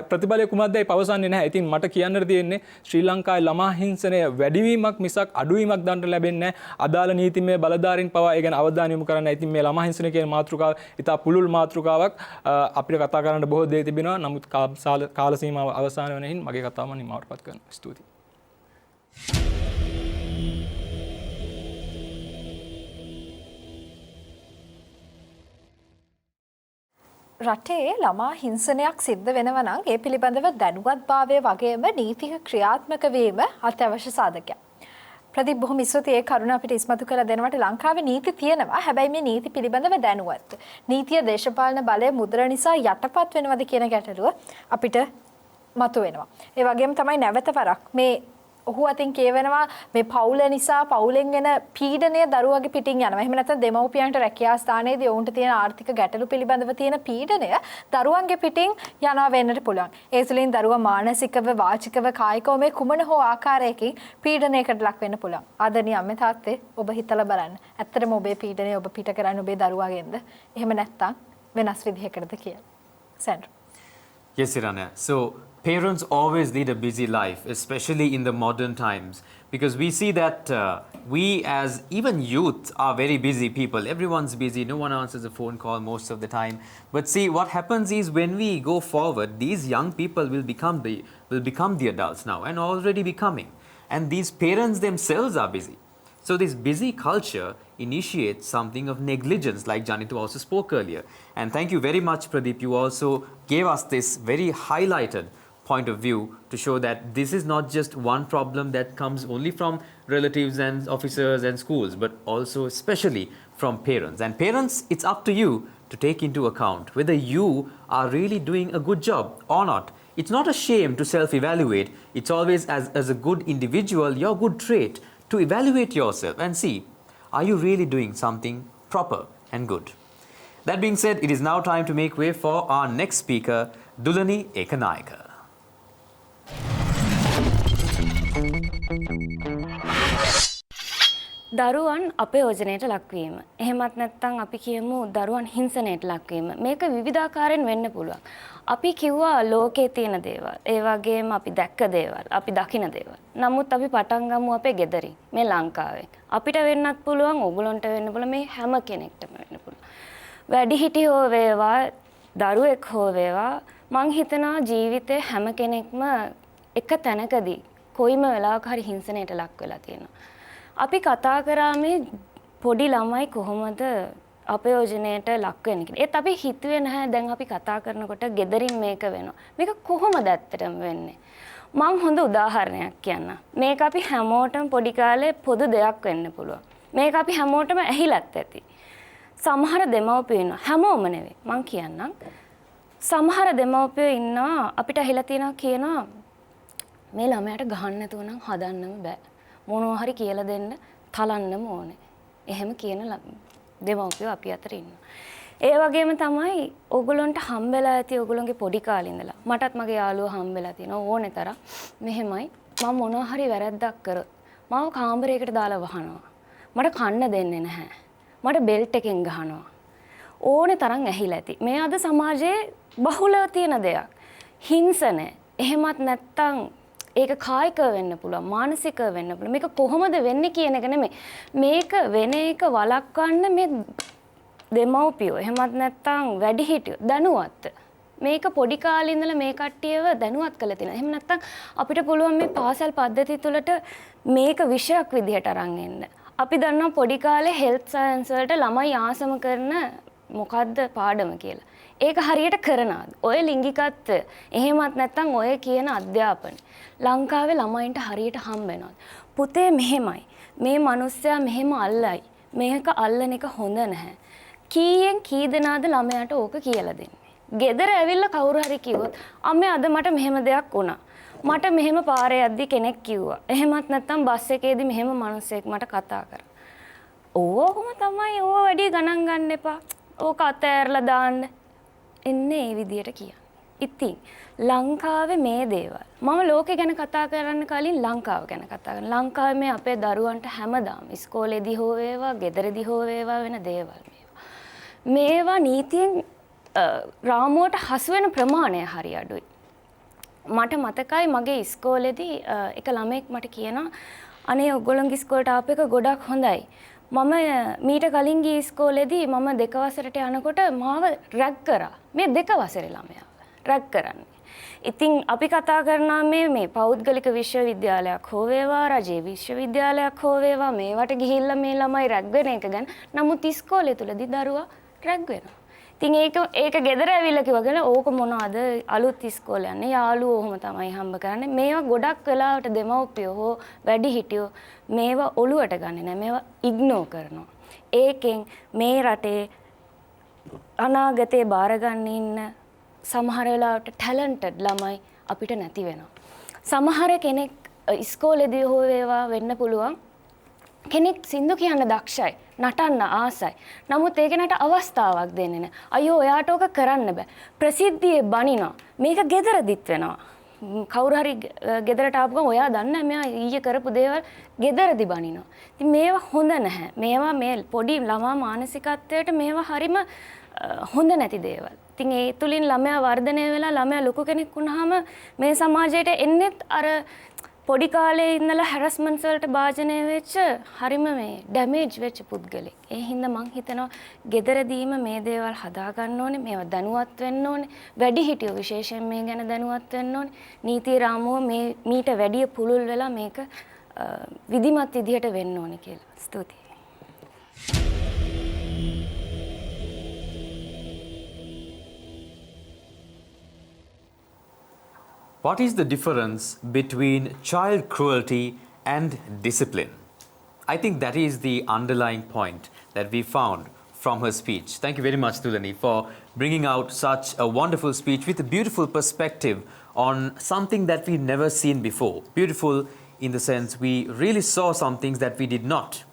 ප්‍රතිඵලය කුමක්දයි පවසන්නේ නැහැ. ඉතින් මට කියන්නට තියෙන්නේ ශ්‍රී ලංකාවේ ළමා හිංසනය වැඩිවීමක් මිසක් අඩුවීමක් දන්ට ලැබෙන්නේ නැහැ. අදාළ නීතිමය බලධාරීන් පවා ඒ ගැන අවධානය යොමු කරන්න. ඉතින් මේ ළමා හිංසනය කියන මාතෘකාව ඉතා පුළුල් මාතෘකාවක් අපිට කතා කරන්න බොහෝ දේ තිබෙනවා. නමුත් කාල සීමාව අවසාන වෙන හින් මගේ කතාව මම නිමවටපත් කරනවා. ස්තුතියි. රටේ ළමා හිංසනයක් සිද්ධ වෙනවා නම් ඒ පිළිබඳව දැනුවත්භාවය වගේම නීතික ක්‍රියාත්මක වීම අත්‍යවශ්‍ය සාධකයක්. ප්‍රදීප් බොහොම ස්තුතියි ඒ කරුණ අපිට ඉස්මතු කරලා දෙනවට. ලංකාවේ නීති තියෙනවා. හැබැයි මේ නීති පිළිබඳව දැනුවත්. නීතිය දේශපාලන බලය මුද්‍ර නිසා යටපත් වෙනවද කියන ගැටලුව අපිට මතුවෙනවා. ඒ වගේම තමයි නැවත වරක් මේ ඔහු අතින් කියවෙනවා මේ පවුල නිසා පවුලෙන් එන පීඩනය දරුවගේ පිටින් යනවා. එහෙම නැත්නම් දෙමව්පියන්ට රැකියා ස්ථානයේදී ඔවුන්ට තියෙන ආර්ථික ගැටලු පිළිබඳව තියෙන පීඩනය දරුවන්ගේ පිටින් යනවා වෙන්නට පුළුවන්. ඒ තුළින් දරුවා මානසිකව, වාචිකව, කායිකව මේ කුමන හෝ ආකාරයකින් පීඩනයකට ලක් වෙන්න පුළුවන්. ආදරණීය අම්මේ තාත්තේ ඔබ හිතලා බලන්න. ඇත්තටම ඔබේ පීඩනය ඔබ පිට කරන්නේ ඔබේ දරුවාගෙන්ද? එහෙම නැත්නම් වෙනස් විදිහකටද කියලා. සෙන්ඩ්‍රා. Yes, Irana. So parents always lead a busy life, especially in the modern times, because we see that we as even youth are very busy people. Everyone's busy. No one answers a phone call most of the time. But see, what happens is when we go forward, these young people will become the adults now and already becoming. And these parents themselves are busy. So this busy culture initiates something of negligence, like Janitu also spoke earlier. And thank you very much, Pradeep. You also gave us this very highlighted point of view to show that this is not just one problem that comes only from relatives and officers and schools, but also especially from parents. And parents, it's up to you to take into account whether you are really doing a good job or not. It's not a shame to self-evaluate. It's always as a good individual, your good trait to evaluate yourself and see, are you really doing something proper and good? That being said, it is now time to make way for our next speaker, Dulani Ekanayaka. දරුවන් අපයෝජනයට ලක්වීම. එහෙමත් නැත්නම් අපි කියමු දරුවන් හිංසනයට ලක්වීම. මේක විවිධාකාරයෙන් වෙන්න පුළුවන්. අපි කිව්වා ලෝකේ තියෙන දේවල්. ඒ වගේම අපි දැක්ක දේවල්, අපි දකින දේවල්. නමුත් අපි පටන් ගමු අපේ ගෙදරින්, මේ ලංකාවෙන්. අපිට වෙන්නත් පුළුවන්, ඕගොල්ලන්ට වෙන්න පුළුවන්, මේ හැම කෙනෙක්ටම වෙන්න පුළුවන්. වැඩිහිටි හෝ වේවා, දරුවෙක් හෝ වේවා, මං හිතනවා ජීවිතේ හැම කෙනෙක්ම එක තැනකදී කොයිම වෙලාවක හරි හිංසනයට ලක් වෙලා තියෙනවා. අපි කතා කරා මේ පොඩි ළමයි කොහොමද අපයෝජනයට ලක් වෙන්නේ කියලා. ඒත් අපි හිතුවේ නැහැ දැන් අපි කතා කරනකොට ගෙදරින් මේක වෙනවා. මේක කොහොමද ඇත්තටම වෙන්නේ? මම හොඳ උදාහරණයක් කියන්නම්. මේක අපි හැමෝටම පොඩි කාලේ පොදු දෙයක් වෙන්න පුළුවන්. මේක අපි හැමෝටම ඇහිලත් ඇති. සමහර දෙමව්පියෝ ඉන්නවා. හැමෝම නෙවෙයි. මං කියන්නම්. සමහර දෙමව්පියෝ ඉන්නවා අපිට ඇහිලා තියෙනවා කියනවා මේ ළමයාට ගහන්න නැතුව නම් හදන්නම බෑ. මොනවා හරි කියලා දෙන්න තලන්නම ඕනේ. එහෙම කියන දෙමව්පියෝ අපි අතර ඉන්නවා. ඒ වගේම තමයි ඕගොල්ලන්ට හම්බෙලා ඇති ඕගොල්ලන්ගේ පොඩි කාලේ ඉඳලා. මටත් මගේ යාළුවෝ හම්බෙලා තියෙනවා ඕනේ තරම්. මෙහෙමයි මම මොනවා හරි වැරද්දක් කරොත් මාව කාමරයකට දාලා වහනවා. මට කන්න දෙන්නේ නැහැ. මට බෙල්ට් එකෙන් ගහනවා. ඕනේ තරම් ඇහිලා ඇති. මේ අද සමාජයේ බහුලව තියෙන දෙයක්. හිංසන. එහෙමත් නැත්තම් ඒක කායික වෙන්න පුළුවන්, මානසික වෙන්න පුළුවන්. මේක කොහොමද වෙන්නේ කියන එක නෙමෙයි. මේක වෙන එක වළක්වන්න මේ දෙමව්පියෝ එහෙමත් නැත්තම් වැඩිහිටියෝ දැනුවත්. මේක පොඩි කාලේ ඉඳලා මේ කට්ටියව දැනුවත් කරලා තියෙනවා. එහෙම නැත්තම් අපිට පුළුවන් මේ පාසල් පද්ධතිය තුළට මේක විෂයක් විදිහට අරන් එන්න. අපි දන්නවා පොඩි කාලේ හෙල්ත් සයන්ස් වලට ළමයි ආසම කරන මොකද්ද පාඩම කියලා. ඒක හරියට කරනවාද? ඔය ලිංගිකත්වය එහෙමත් නැත්නම් ඔය කියන අධ්‍යාපනය ලංකාවේ ළමයින්ට හරියට හම්බ වෙනවද? පුතේ මෙහෙමයි. මේ මිනිස්සයා මෙහෙම අල්ලයි. මේක අල්ලන එක හොඳ නැහැ. කීයෙන් කී දෙනාද ළමයාට ඕක කියලා දෙන්නේ? ගෙදර ඇවිල්ලා කවුරු හරි කිව්වොත් අම්මේ අද මට මෙහෙම දෙයක් වුණා. මට මෙහෙම පාරේ යද්දි කෙනෙක් කිව්වා. එහෙමත් නැත්නම් බස් එකේදී මෙහෙම මිනිස්සෙක් මට කතා කරා. ඕකම තමයි ඕව වැඩි ගණන් ගන්න එපා. ඕක අතෑරලා දාන්න. එන්නේ ඒ විදියට කියන්නේ. ඉතින් ලංකාවේ මේ දේවල් මම ලෝකේ ගැන කතා කරන්න කලින් ලංකාව ගැන කතා කරනවා. ලංකාවේ මේ අපේ දරුවන්ට හැමදාම ඉස්කෝලේදී හෝ වේවා, ගෙදරදී හෝ වේවා වෙන දේවල් මේවා නීතියෙන් රාමුවට හසු වෙන ප්‍රමාණය හරි අඩුයි. මට මතකයි මගේ ඉස්කෝලේදී එක ළමෙක් මට කියනවා අනේ ඔයගොල්ලන්ගේ ඉස්කෝලේට ආපු එක ගොඩක් හොඳයි. මම මීට කලින් ගිය ඉස්කෝලේදී මම 2 වසරට යනකොට මාව රැග් කරා. මේ 2 වසරේ ළමයා රැග් කරන්නේ. ඉතින් අපි කතා කරනවා මේ පෞද්ගලික විශ්වවිද්‍යාලයක් හෝ වේවා, රජයේ විශ්වවිද්‍යාලයක් හෝ වේවා මේවට ගිහිල්ලා මේ ළමයි රැග් වෙන එක ගැන. නමුත් ඉස්කෝලේ තුලදී දරුවා රැග් වෙනවා. ඉතින් ඒක ගෙදර ඇවිල්ලා කිව්වගෙන ඕක මොනවද අලුත් ඉස්කෝලේ යන්නේ යාළුවෝ ඔහොම තමයි හම්බ කරන්නේ. මේවා ගොඩක් වෙලාවට දෙමව්පියෝ හෝ වැඩිහිටියෝ මේවා ඔලුවට ගන්නෙ නැහැ. මේවා ඉග්නෝර් කරනවා. ඒකෙන් මේ රටේ අනාගතේ බාර ගන්න ඉන්න සමහර වෙලාවට ටැලන්ටඩ් ළමයි අපිට නැති වෙනවා. සමහර කෙනෙක් ඉස්කෝලේදී හෝ වේවා වෙන්න පුළුවන් කෙනෙක් සින්දු කියන්න දක්ෂයි, නටන්න ආසයි. නමුත් ඒ කෙනාට අවස්ථාවක් දෙන්නේ නැහැ. අයියෝ ඔයාට ඕක කරන්න බෑ. ප්‍රසිද්ධියේ බනිනවා. මේක ගෙදරදිත් වෙනවා. කවුරු හරි ගෙදරට ආපු ගමන් ඔයා දන්නේ නැහැ මෙයා ඊයේ කරපු දේවල් ගෙදරදි බනිනවා. ඉතින් මේවා හොඳ නැහැ. මේවා මේ පොඩි ළමා මානසිකත්වයට මේවා හරිම හොඳ නැති දේවල්. ඉතින් ඒ තුලින් ළමයා වර්ධනය වෙලා ළමයා ලොකු කෙනෙක් වුණාම මේ සමාජයට එන්නේත් අර පොඩි කාලේ ඉඳලා හැරස්මන්ට්ස් වලට භාජනය වෙච්ච හරිම මේ ඩැමේජ් වෙච්ච පුද්ගලෙක්. ඒ හින්දා මං හිතනවා ගෙදරදීම මේ දේවල් හදා ගන්න ඕනේ, මේවා දැනුවත් වෙන්න ඕනේ. වැඩිහිටියෝ විශේෂයෙන් මේ ගැන දැනුවත් වෙන්න ඕනේ. නීති රාමුව මීට වැඩිය පුළුල් වෙලා මේක විධිමත් විදිහට වෙන්න ඕනේ කියලා. ස්තුතියි. What is the difference between child cruelty and discipline? I think that is the underlying point that we found from her speech. Thank you very much, Thulani, for bringing out such a wonderful speech with a beautiful perspective on something that we've never seen before. Beautiful in the sense we really saw some things that we did not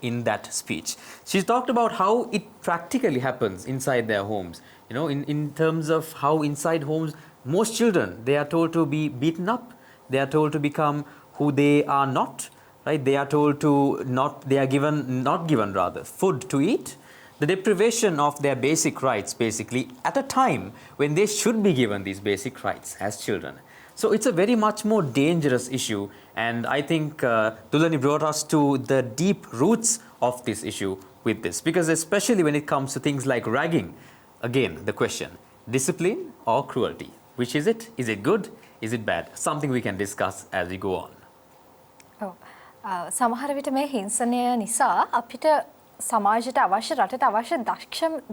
in that speech. She talked about how it practically happens inside their homes. You know, in terms of how inside homes, most children, they are told to be beaten up. They are told to become who they are not, right? They are told to not given food to eat. The deprivation of their basic rights, basically, at a time when they should be given these basic rights as children. So it's a very much more dangerous issue, and I think Thulani brought us to the deep roots of this issue with this, because especially when it comes to things like ragging, again, the question, discipline or cruelty? Which is it? Is it good? Is it bad? Something we can discuss as we go on. සමහර විට මේ හිංසනය නිසා අපිට සමාජයට අවශ්‍ය රටට අවශ්‍ය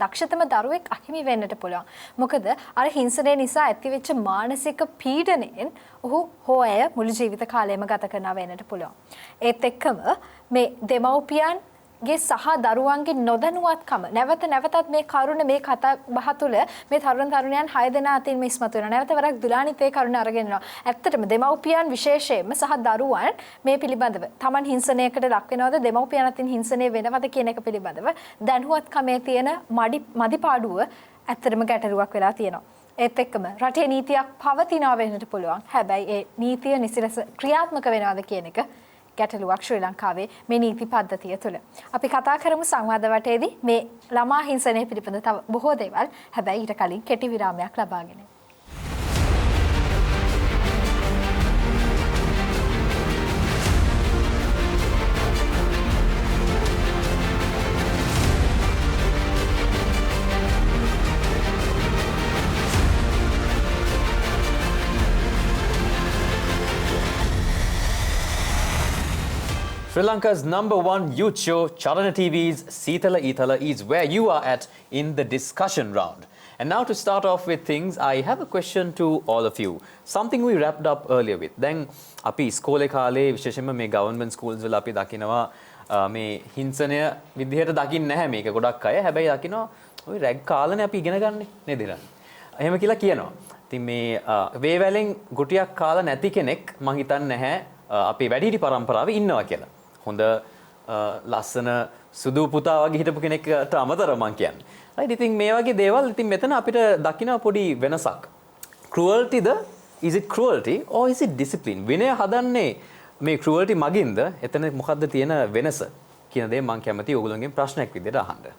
දක්ෂතම දරුවෙක් අහිමි වෙන්නට පුළුවන්. මොකද අර හිංසනය නිසා ඇතිවෙච්ච මානසික පීඩනයෙන් ඔහු හෝ ඇය මුළු ජීවිත කාලයම ගත කරනවා වෙන්නට පුළුවන්. ඒත් එක්කම මේ දෙමව්පියන් ගේ සහ දරුවන්ගේ නොදැනුවත්කම නැවතත් මේ කරුණ මේ කතා බහ තුළ මේ තරුණ තරුණියන් 6 දෙනා අතින් මේ ඉස්මතු වෙනවා. නැවත වරක් දුලානිත් ඒ කරුණ අරගෙන යනවා. ඇත්තටම දෙමව්පියන් විශේෂයෙන්ම සහ දරුවන් මේ පිළිබඳව Taman හිංසනයකට ලක් වෙනවද දෙමව්පියන් අතින් හිංසනය වෙනවද කියන එක පිළිබඳව දැනුවත්කමේ තියෙන මදිපාඩුව ඇත්තටම ගැටලුවක් වෙලා තියෙනවා. ඒත් එක්කම රටේ නීතියක් පවතිනවා වෙන්නට පුළුවන්. හැබැයි ඒ නීතිය නිසිලස ක්‍රියාත්මක වෙනවද කියන එක ගැටලුවක් ශ්‍රී ලංකාවේ මේ නීති පද්ධතිය තුළ. අපි කතා කරමු සංවාද වටේදී මේ ළමා හිංසනය පිළිබඳ තව බොහෝ දේවල්. හැබැයි ඊට කලින් කෙටි විරාමයක් ලබාගෙන. Sri Lanka's #1 youth show, Chalana TV's Seetala Eethala, is where you are at in the discussion round. And now to start off with things, I have a question to all of you. Something we wrapped up earlier with. Then අපි ඉස්කෝලේ කාලේ විශේෂයෙන්ම මේ government schools වල අපි දකිනවා මේ හිංසනය විදිහට දකින්නේ නැහැ මේක ගොඩක් අය. හැබැයි දකිනවා ওই රැග් කාලනේ අපි ඉගෙන ගන්න නේද ඉතින්. එහෙම කියලා කියනවා. ඉතින් මේ වේවැලෙන් ගුටියක් කාලා නැති කෙනෙක් මං හිතන්නේ නැහැ අපේ වැඩිහිටි පරම්පරාවේ ඉන්නවා කියලා. හොඳ ලස්සන සුදු පුතා වගේ හිටපු කෙනෙක්ට අමතරව මං කියන්නේ. right ඉතින් මේ වගේ දේවල් ඉතින් මෙතන අපිට දකින්න පොඩි වෙනසක්. cruelty is it cruelty or is it discipline? විනය හදන්නේ මේ cruelty මගින්ද? එතන මොකද්ද තියෙන වෙනස කියන දේ මං කැමතියි ඔයගොල්ලෝගෙන් ප්‍රශ්නයක් විදිහට අහන්න.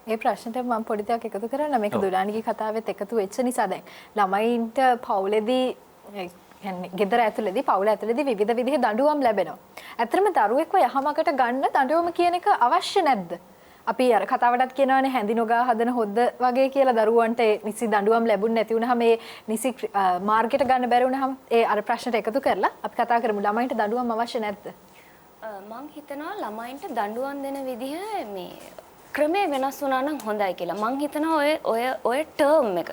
ඒ ප්‍රශ්නට මම පොඩි දෙයක් එකතු කරන්න මේක දුලානිගේ කතාවෙත් එකතු වෙච්ච නිසා දැන් ළමයින්ට පවුලේදී කියන්නේ ගෙදර ඇතුළේදී පවුල ඇතුළේදී විවිධ විදිහේ දඬුවම් ලැබෙනවා. ඇත්තටම දරුවෙක්ව යහමකට ගන්න දඬුවම කියන එක අවශ්‍ය නැද්ද? අපි අර කතාවටත් කියනවානේ හැඳි නොගා හදන හොද්ද වගේ කියලා දරුවන්ට නිසි දඬුවම් ලැබුණ නැති වුනහම මේ නිසි මාර්ගයට ගන්න බැරි වුනහම ඒ අර ප්‍රශ්නට එකතු කරලා අපි කතා කරමු ළමයින්ට දඬුවම් අවශ්‍ය නැද්ද? මං හිතනවා ළමයින්ට දඬුවම් දෙන විදිහ මේ ක්‍රමේ වෙනස් වුණා නම් හොඳයි කියලා. මං හිතනවා ඔය ටර්ම් එක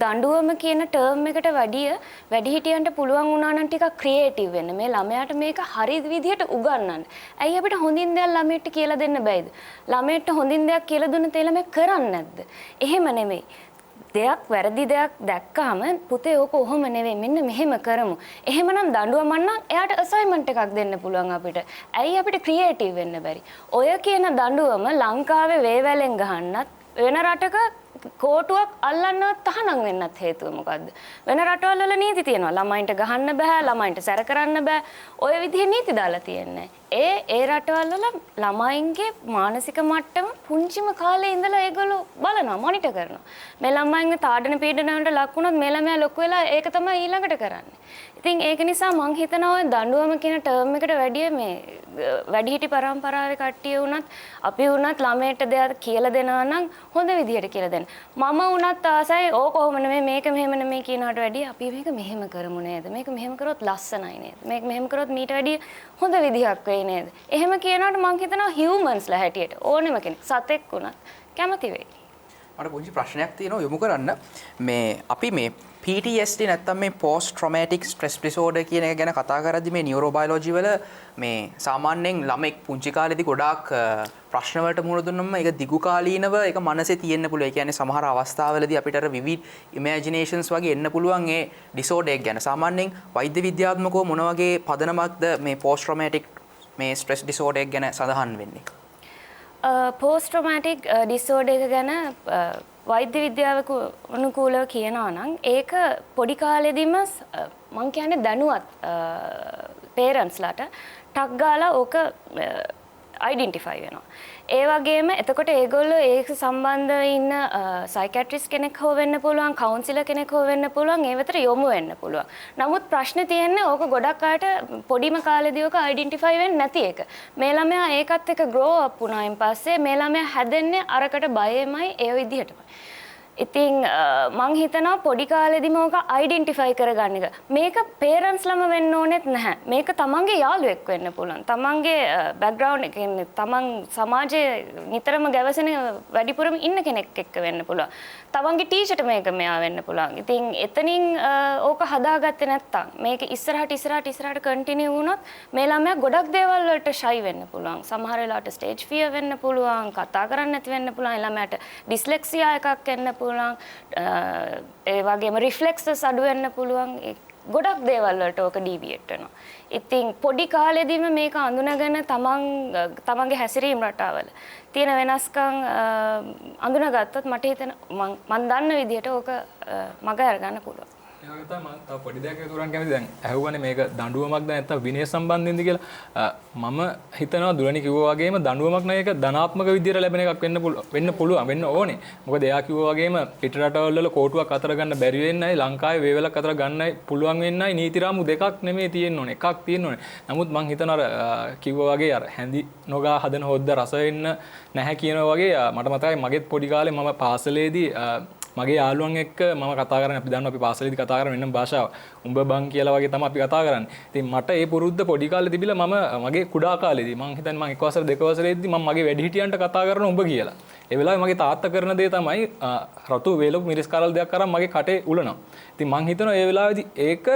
දඬුවම කියන ටර්ම් එකට වැඩිහිටියන්ට පුළුවන් වුණා නම් ටිකක් ක්‍රියේටිව් වෙන්න. මේ ළමයාට මේක හරි විදිහට උගන්වන්න. ඇයි අපිට හොඳින් දෙයක් ළමයට කියලා දෙන්න බැයිද? ළමයට හොඳින් දෙයක් කියලා දුන්න තේ ළමයා කරන්නේ නැද්ද? එහෙම නෙමෙයි. දෙයක් වැරදි දෙයක් දැක්කම පුතේ ඕක ඔහොම නෙවෙයි මෙන්න මෙහෙම කරමු. එහෙමනම් දඬුවම නම් එයාට අසයින්මන්ට් එකක් දෙන්න පුළුවන් අපිට. ඇයි අපිට ක්‍රියේටිව් වෙන්න බැරි? ඔය කියන දඬුවම ලංකාවේ වේවැලෙන් ගහන්නත් වෙන රටක කෝටුවක් අල්ලන්නවත් තහනම් වෙන්නත් හේතුව මොකද්ද? වෙන රටවල් වල නීති තියෙනවා. ළමයින්ට ගහන්න බෑ, ළමයින්ට සැර කරන්න බෑ. ඔය විදිහේ නීති දාලා තියෙන්නේ. ඒ රටවල් වල ළමයින්ගේ මානසික මට්ටම පුංචිම කාලේ ඉඳලා ඒගොල්ලෝ බලනවා, මොනිටර් කරනවා. මේ ළමයින්ගේ තාඩන පීඩන වලට ලක් වුණොත් මේ ළමයා ලොකු වෙලා ඒක තමයි ඊළඟට කරන්නේ. ඉතින් ඒක නිසා මං හිතනවා ඔය දඬුවම කියන ටර්ම් එකට වැඩිය මේ වැඩිහිටි පරම්පරාවේ කට්ටිය වුණත් අපි වුණත් ළමයට දෙයක් කියලා දෙනවා නම් හොඳ විදිහට කියලා දෙන්න. මම වුණත් ආසයි ඕක කොහොම නෙමෙයි මේක මෙහෙම නෙමෙයි කියනකට වැඩිය අපි මේක මෙහෙම කරමු නේද? මේක මෙහෙම කරොත් ලස්සනයි නේද? මේක මෙහෙම කරොත් මීට වැඩිය හොඳ විදිහක් වෙයි නේද? එහෙම කියනකොට මං හිතනවා හියුමන්ස්ලා හැටියට ඕනෙම කෙනෙක් සතෙක් වුණත් කැමති වෙයි. මට පුංචි ප්‍රශ්නයක් තියෙනවා යොමු කරන්න. මේ අපි මේ PTSD නැත්තම් මේ post traumatic stress disorder කියන එක ගැන කතා කරද්දි මේ නියුරෝබයොලොජි වල මේ සාමාන්‍යයෙන් ළමෙක් පුංචි කාලේදී ගොඩාක් ප්‍රශ්න වලට මුහුණ දුන්නම ඒක දිගු කාලීනව ඒක මනසේ තියෙන්න පුළුවන්. ඒ කියන්නේ සමහර අවස්ථාවලදී අපිට අර විවිධ imaginations වගේ එන්න පුළුවන් ඒ disorder එක ගැන. සාමාන්‍යයෙන් වෛද්‍ය විද්‍යාත්මකව මොන වගේ පදනමක්ද මේ post traumatic මේ stress disorder එක ගැන සඳහන් වෙන්නේ? post traumatic disorder එක ගැන වෛද්‍ය විද්‍යාවක අනුකූලව කියනවා නම් ඒක පොඩි කාලෙදිම මං කියන්නේ දැනුවත් පේරන්ට්ස්ලාට ටක් ගාලා ඕක අයිඩෙන්ටිෆයි වෙනවා. ඒ වගේම එතකොට ඒගොල්ලෝ ඒක සම්බන්ධව ඉන්න සයිකියාට්‍රිස්ට් කෙනෙක් හෝ වෙන්න පුළුවන්, කවුන්සිලර් කෙනෙක් හෝ වෙන්න පුළුවන්, ඒ වෙතට යොමු වෙන්න පුළුවන්. නමුත් ප්‍රශ්නේ තියෙන්නේ ඕක ගොඩක් අයට පොඩිම කාලේදී ඕක අයිඩෙන්ටිෆයි වෙන්නේ නැති එක. මේ ළමයා ඒකත් එක්ක grow up වුණායින් පස්සේ මේ ළමයා හැදෙන්නේ අරකට බයෙමයි ඒ විදිහටමයි. ඉතින් මං හිතනවා පොඩි කාලෙදිම ඕක අයිඩෙන්ටිෆයි කරගන්න එක. මේක පේරන්ට්ස් ළම වෙන්න ඕනෙත් නැහැ. මේක තමන්ගේ යාළුවෙක් වෙන්න පුළුවන්. තමන්ගේ බෑග්ග්‍රවුන්ඩ් එකේ තමන් සමාජයේ නිතරම ගැවසෙන වැඩිපුරම ඉන්න කෙනෙක් එක්ක වෙන්න පුළුවන්. තමන්ගේ ටීචර්ට මේක මෙයා වෙන්න පුළුවන්. ඉතින් එතනින් ඕක හදාගත්තේ නැත්තම් මේක ඉස්සරහට කන්ටිනියු වුණොත් මේ ළමයා ගොඩක් දේවල් වලට ෂයි වෙන්න පුළුවන්. සමහර වෙලාවට ස්ටේජ් ෆියර් වෙන්න පුළුවන්, කතා කරන්න නැති වෙන්න පුළුවන්. ළමයාට ඩිස්ලෙක්සියා එකක් එන්න පුළුවන්, ඒ වගේම රිෆ්ලෙක්සස් අඩු වෙන්න පුළුවන්. ගොඩක් දේවල් වලට ඕක ඩීවියේට් වෙනවා. ඉතින් පොඩි කාලෙදීම මේක අඳුනගෙන තමන්ගේ හැසිරීම රටාවල තියෙන වෙනස්කම් අඳුනගත්තොත් මට හිතෙන මම දන්න විදිහට ඕක මග අරගන්න පුළුවන්. ඒ වගේ තමයි මම තව පොඩි දෙයක් ඒතරම් කැමති. දැන් ඇහුවනේ මේක දඬුවමක්ද නැත්නම් විනය සම්බන්ධින්ද කියලා. මම හිතනවා දුලනි කිව්වා වගේම දඬුවමක් නෑ, ඒක ධනාත්මක විදියට ලැබෙන එකක් වෙන්න ඕනේ. මොකද එයා කිව්වා වගේම පිට රටවල් වල කෝටුවක් අතර ගන්න බැරි වෙන්නයි, ලංකාවේ වේවලක් අතර ගන්නයි පුළුවන් වෙන්නයි නීති රාමු දෙකක් නෙමෙයි තියෙන්න ඕනේ, එකක් තියෙන්න ඕනේ. නමුත් මම හිතනවා අර කිව්වා වගේ අර හැඳි නොගා හදන හොද්ද රස වෙන්න නැහැ කියනවා වගේ මට මතකයි මගෙත් පොඩි කාලේ මම පාසලේදී මගේ යාළුවන් එක්ක මම කතා කරන්නේ, අපි දන්නවා අපි පාසලේදී කතා කරන වෙනම භාෂාව. උඹ බං කියලා වගේ තමයි අපි කතා කරන්නේ. ඉතින් මට ඒ පුරුද්ද පොඩි කාලේ තිබිලා මම මගේ කුඩා කාලේදී මම හිතන්නේ මම 1 වසර 2 වසරේදී මම මගේ වැඩිහිටියන්ට කතා කරන උඹ කියලා. ඒ වෙලාවේ මගේ තාත්තා කරන දේ තමයි රතු වේලක මිරිස් කාරල් දෙයක් කරන් මගේ කටේ උලනවා. ඉතින් මං හිතනවා ඒ වෙලාවේදී ඒක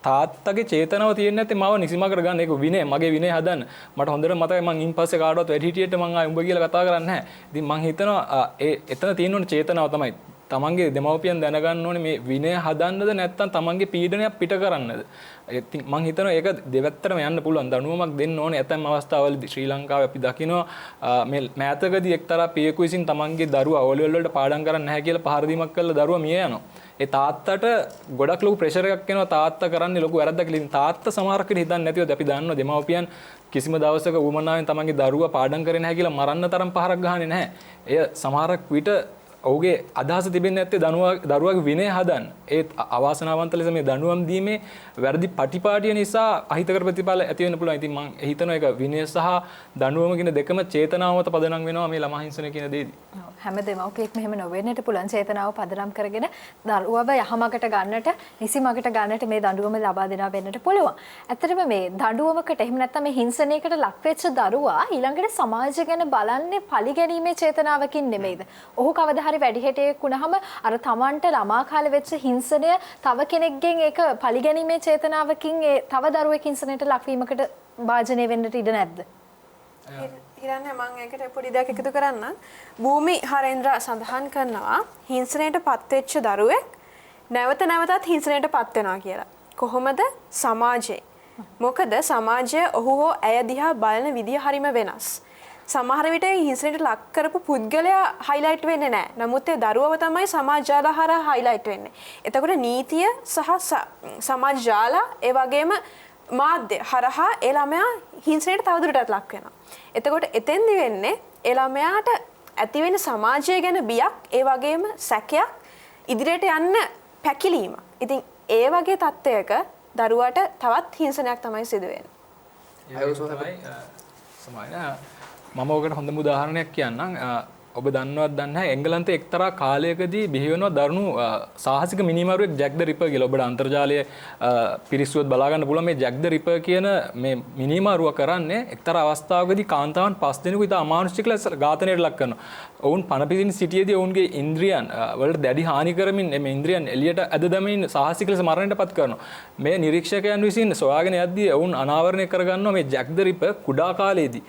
තාත්තගේ චේතනාව තියෙන්නේ නැත්නම් මාව නිසිමකට ගන්න ඒක විනය මගේ විනය හදන්න මට හොඳට මතකයි මං ඉන් පස්සේ කාටවත් වැඩි හිටියට මං ආයි උඹ කියලා කතා කරන්නේ නැහැ. ඉතින් මං හිතනවා එතන තියෙන ඕනේ චේතනාව තමයි තමන්ගේ දෙමව්පියන් දැනගන්න ඕනේ මේ විනය හදන්නද නැත්නම් තමන්ගේ පීඩනයක් පිට කරන්නද. ඉතින් මං හිතනවා ඒක දෙවැත්තටම යන්න පුළුවන් දනුවමක් දෙන්න ඕනේ. ඇතැම් අවස්ථාවලදී ශ්‍රී ලංකාවේ අපි දකිනවා මේ මෑතකදී එක්තරා පියෙකු විසින් තමන්ගේ දරුවා ඕලෙවල් වලට පාඩම් කරන්නේ නැහැ කියලා පහර දීමක් කළා දරුවා මිය යනවා. ඒ තාත්තට ගොඩක් ලොකු ප්‍රෙෂර් එකක් එනවා තාත්තා කරන්නේ ලොකු වැරද්දක් කියලා. ඉතින් තාත්තා සමහරක් වෙලේ හිතන්නේ නැතිවද අපි දන්නවා දෙමව්පියන් කිසිම දවසක උවමනාවෙන් තමන්ගේ දරුවා පාඩම් කරේ නැහැ කියලා මරන්න තරම් පහරක් ගහන්නේ නැහැ. එය සමහරක් විට ඔහුගේ අදහස තිබෙන්නේ නැත්තේ දරුවාගේ විනය හදන්න. ඒ අවාසනාවන්ත ලෙස මේ දඬුවම් දීමේ වැරදි පටිපාටිය නිසා අහිතකර ප්‍රතිඵල ඇති වෙන්න පුළුවන්. ඉතින් මම හිතනවා ඒක විනය සහ දඬුවම කියන දෙකම චේතනාව මත පදනම් වෙනවා මේ ළමා හිංසනය කියන දේදී. හැම දෙමව්පියෙක්ම එහෙම නොවෙන්නට පුළුවන් චේතනාව පදනම් කරගෙන දරුවව යහමගට ගන්නට, නිසිමගට ගන්නට මේ දඬුවම ලබා දෙනවා වෙන්නට පුළුවන්. ඇත්තටම මේ දඬුවමකට එහෙම නැත්නම් මේ හිංසනයකට ලක්වෙච්ච දරුවා ඊළඟට සමාජය ගැන බලන්නේ පරිගැනීමේ චේතනාවකින් නෙමෙයිද? ඔහු කවදා හරි වැඩිහිටියෙක් වුණාම අර තමන්ට ළමා කාලේ වෙච්ච හිංසනය තව කෙනෙක්ගෙන් ඒක පරිගැනීමේ චේතනාවකින් ඒ තව දරුවෙක් හිංසනයට ලක්වීමකට වාජනය වෙන්නට ඉඩ නැද්ද? හිරන්නේ මම ඒකට පොඩි දෙයක් එකතු කරන්නම්. භූමි හරේන්ද්‍ර සඳහන් කරනවා හිංසනයට පත්වෙච්ච දරුවෙක් නැවත නැවතත් හිංසනයට පත් වෙනවා කියලා. කොහොමද? සමාජයේ. මොකද සමාජය ඔහු හෝ ඇය දිහා බලන විදිය හරිම වෙනස්. සමහර විට හිංසනයට ලක් කරපු පුද්ගලයා හයිලයිට් වෙන්නේ නැහැ. නමුත් ඒ දරුවව තමයි සමාජ ජාල හරහා හයිලයිට් වෙන්නේ. එතකොට නීතිය සහ සමාජ ජාල ඒ වගේම මාධ්‍ය හරහා ඒ ළමයා හිංසනයට තවදුරටත් ලක් වෙනවා. එතකොට එතෙන්දි වෙන්නේ ඒ ළමයාට ඇති වෙන සමාජය ගැන බියක් ඒ වගේම සැකයක් ඉදිරියට යන්න පැකිලීමක්. ඉතින් ඒ වගේ තත්ත්වයක දරුවාට තවත් හිංසනයක් තමයි සිදු වෙන්නේ. මම ඔකට හොඳම උදාහරණයක් කියන්නම්. ඔබ දන්නවත් දන්නේ නැහැ එංගලන්තයේ එක්තරා කාලයකදී බිහි වෙනවා දරුණු සාහසික මිනිමරුවෙක් ජැක් ද රිපර් කියලා. ඔබට අන්තර්ජාලයේ පිරිස්සුවත් බලා ගන්න පුළුවන් මේ ජැක් ද රිපර් කියන මේ මිනිමරුව කරන්නේ එක්තරා අවස්ථාවකදී කාන්තාවන් 5 දෙනෙකු ඉතා අමානුෂික ලෙස ඝාතනයට ලක් කරනවා. ඔවුන් පණ පිටින් සිටියේදී ඔවුන්ගේ ඉන්ද්‍රියන් වලට දැඩි හානි කරමින් මේ ඉන්ද්‍රියන් එළියට ඇද දමමින් සාහසික ලෙස මරණයටපත් කරනවා. මේ නිරීක්ෂකයන් විසින් සොයාගෙන යද්දී ඔවුන් අනාවරණය කරගන්නවා මේ ජැක් ද රිපර් කුඩා කාලයේදී